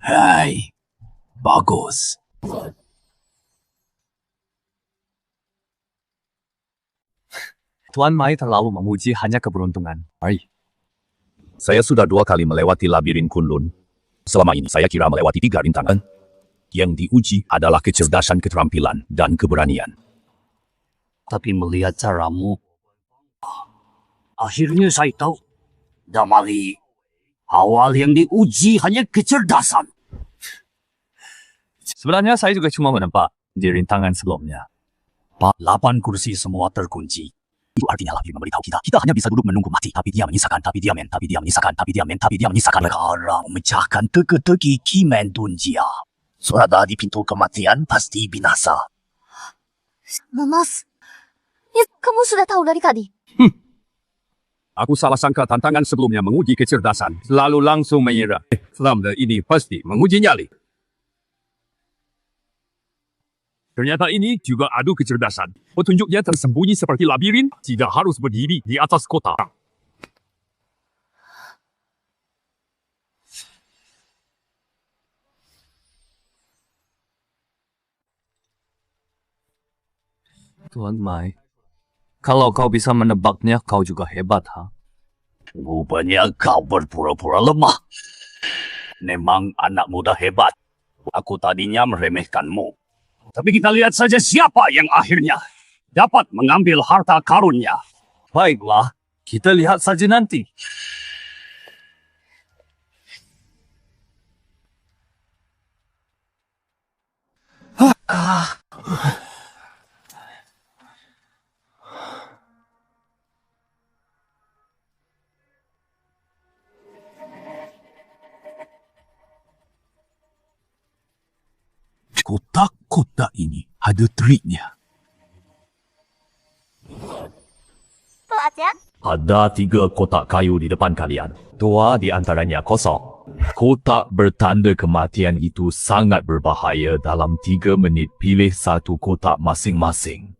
Hai, bagus. Tuan Mai terlalu memuji hanya keberuntungan. Saya sudah 2 kali melewati labirin Kunlun. Selama ini saya kira melewati 3 rintangan. Yang diuji adalah kecerdasan, keterampilan, dan keberanian. Tapi melihat caramu, akhirnya saya tahu. Damali, awal yang diuji hanya kecerdasan. Sebenarnya saya juga cuma menebak di rintangan sebelumnya. 8 kursi semua terkunci. Itu artinya Labir memberitahu kita hanya bisa duduk menunggu mati. Tapi dia menyisakan, tapi dia menyisakan. Sekarang memecahkan teka-teki Kimen Dunjia. Suara di pintu kematian pasti binasa. Mas, ya, kamu sudah tahu dari tadi. Aku salah sangka tantangan sebelumnya menguji kecerdasan, lalu langsung menyerah. Selama ini pasti menguji nyali. Ternyata ini juga adu kecerdasan. Petunjuknya tersembunyi seperti labirin, tidak harus berdiri di atas kota. Tuan Mai, kalau kau bisa menebaknya, kau juga hebat, ha? Rupanya kau berpura-pura lemah. Memang anak muda hebat. Aku tadinya meremehkanmu. Tapi kita lihat saja siapa yang akhirnya dapat mengambil harta karunnya. Baiklah, kita lihat saja nanti. Kotak-kotak ini ada triknya. Ada 3 kotak kayu di depan kalian. 2 di antaranya kosong. Kotak bertanda kematian itu sangat berbahaya. Dalam 3 menit pilih 1 kotak masing-masing.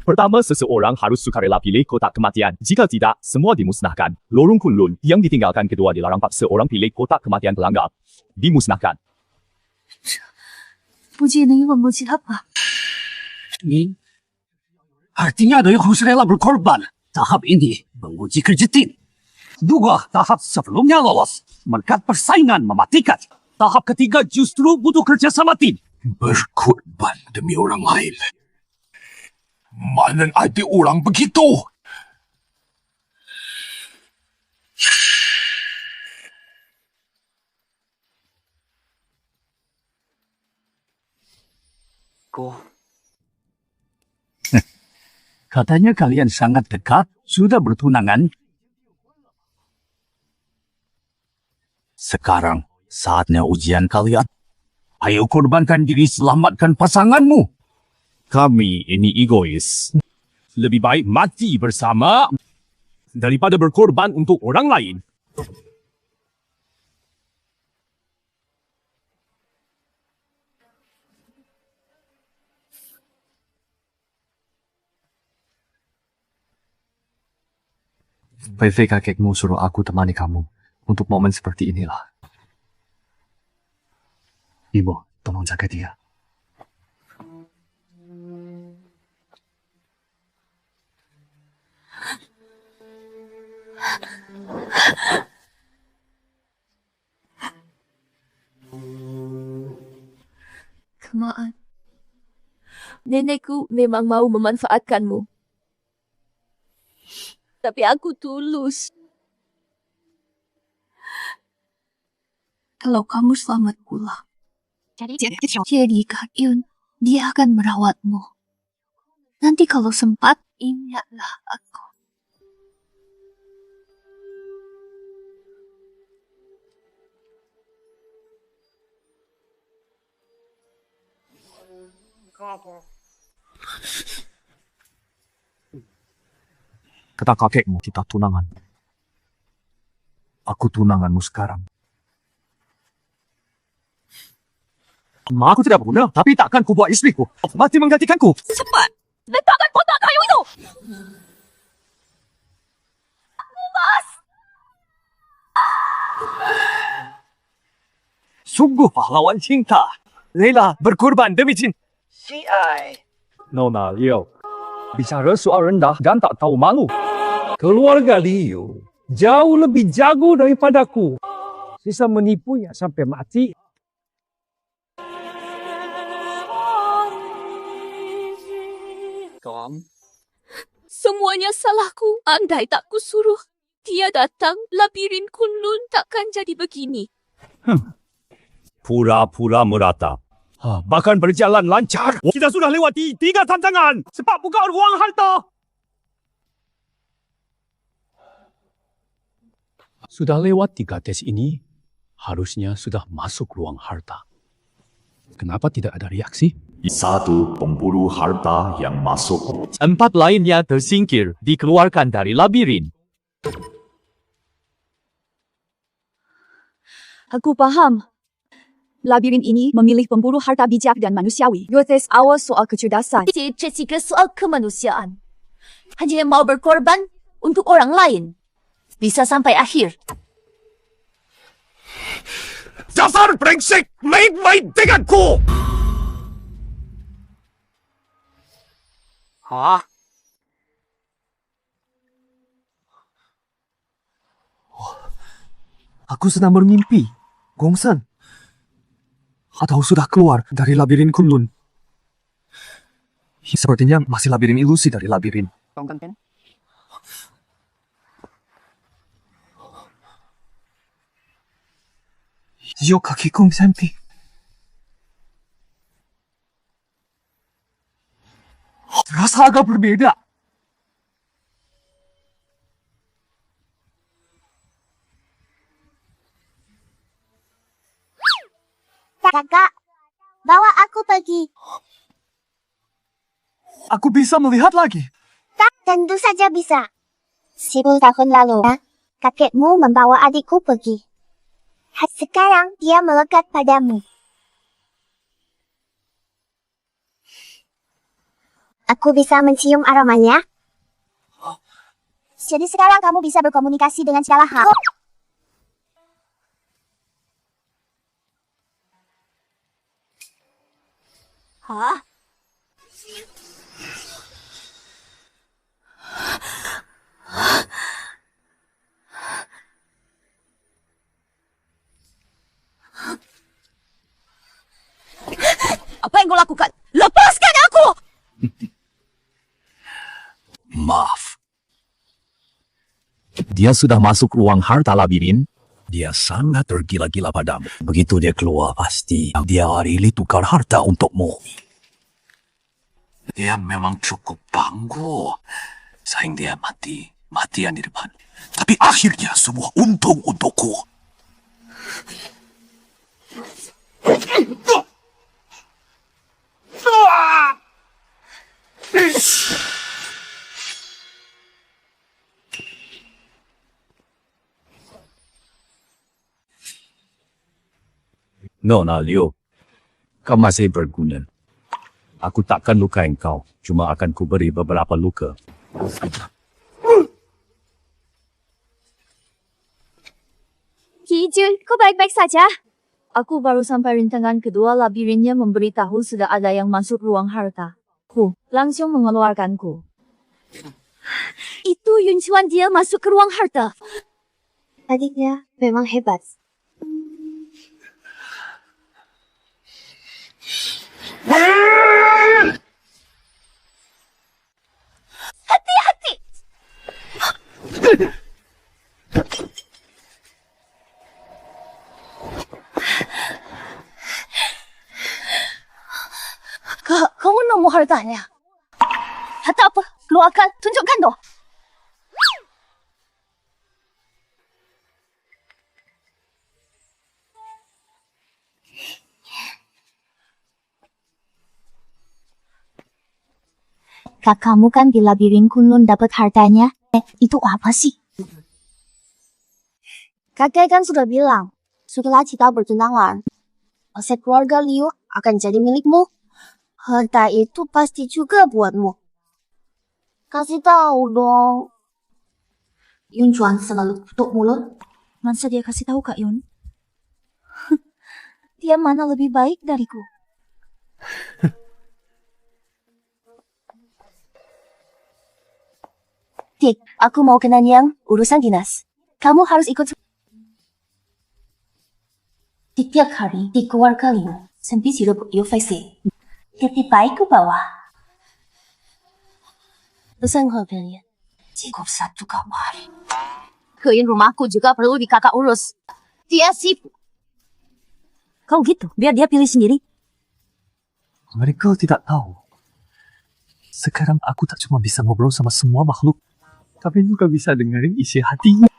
Pertama, seseorang harus sukarela pilih kotak kematian. Jika tidak, semua dimusnahkan. Lorong Kunlun yang ditinggalkan kedua dilarang. Seorang pilih kotak kematian pelanggar. Dimusnahkan. 不记能英文默契他吧？ Ini artinya ada yang harus rela berkorban. Tahap ini menguji kerja tim. 2 tahap sebelumnya lolos. Mereka persaingan mematikan. Tahap ketiga justru butuh kerjasama tim. Berkorban demi orang lain. Mana ada orang begitu? Katanya kalian sangat dekat, sudah bertunangan. Sekarang saatnya ujian kalian. Ayo korbankan diri selamatkan pasanganmu. Kami ini egois. Lebih baik mati bersama daripada berkorban untuk orang lain. Fei kakekmu suruh aku temani kamu untuk momen seperti inilah. Ibu, tolong jaga dia. Kemaan. Nenekku memang mau memanfaatkanmu. Tapi aku tulus. Kalau kamu selamat pula. Jadi Kak Yun, dia akan merawatmu. Nanti kalau sempat, ingatlah aku. Kata kakekmu kita tunangan. Aku tunanganmu sekarang. Aku tidak berguna, tapi takkan ku buat istriku mati menggantikanku. Cepat! Letakkan kotak kayu itu! Sungguh pahlawan cinta. Rela berkorban demi cinta. Nona Liu, bicara soal rendah dan tak tahu malu. Keluarga Liu jauh lebih jago daripadaku. Sisa menipunya sampai mati. Semuanya salahku. Andai tak kusuruh dia datang, labirin Kunlun takkan jadi begini. Pura-pura merata. Bahkan berjalan lancar. Kita sudah lewati 3 tantangan. Cepat buka ruang harta. Sudah lewat 3 tes ini, harusnya sudah masuk ruang harta. Kenapa tidak ada reaksi? 1 pemburu harta yang masuk. 4 lainnya tersingkir, dikeluarkan dari labirin. Aku paham. Labirin ini memilih pemburu harta bijak dan manusiawi. Dua tes awal soal kecerdasan. Tiga soal kemanusiaan. Hanya mau berkorban untuk orang lain. Bisa sampai akhir. Dasar brengsek! Main-main denganku! Aku sedang bermimpi. Gongsan. Atau sudah keluar dari labirin Kunlun. Sepertinya masih labirin ilusi dari labirin. Yo kaki kong sampai. Terasa agak berbeda. Kakak, bawa aku pergi. Aku bisa melihat lagi. Tak, tentu saja bisa. 10 tahun lalu, kakekmu membawa adikku pergi. Sekarang dia melekat padamu. Aku bisa mencium aromanya. Jadi sekarang kamu bisa berkomunikasi dengan segala hal. Hah? Apa yang kau lakukan? Lepaskan aku! Maaf. Dia sudah masuk ruang harta labirin. Dia sangat tergila-gila padamu. Begitu dia keluar, pasti dia rili tukar harta untukmu. Dia memang cukup bangga. Sayang dia matian di depan. Tapi akhirnya semua untung untukku. Nona Leo, kau masih berguna. Aku takkan lukai kau, cuma akan kuberi beberapa luka. Kijun, kau baik-baik saja? Aku baru sampai rintangan kedua labirinnya memberitahu sudah ada yang masuk ruang harta. Ku langsung mengeluarkanku. Itu Yun Chuan dia masuk ke ruang harta. Adiknya memang hebat. Hati-hati! Kamu nemu hartanya? Harta apa? Keluarkan, tunjukkan dong. Kakakmu kan di labirin Kunlun dapat hartanya. Itu apa sih? Kakek kan sudah bilang, setelah kita bertunangan, aset keluarga Liu akan jadi milikmu. Harta itu pasti juga buatmu. Kasih tahu dong. Yun Chuan selalu tutup mulut. Masa dia kasih tahu Kak Yun? Dia mana lebih baik dariku? Dik, aku mau ke Nanyang, urusan dinas. Kamu harus ikut. Setiap hari di keluarga Liu, sampai direbut UFC. Lebih baik ke bawah. Pesan kalian. Cukup satu kamar. Kein rumahku juga perlu di kakak urus. Dia sibuk. Kau gitu, biar dia pilih sendiri. Mereka tidak tahu. Sekarang aku tak cuma bisa ngobrol sama semua makhluk, tapi juga bisa dengerin isi hatinya.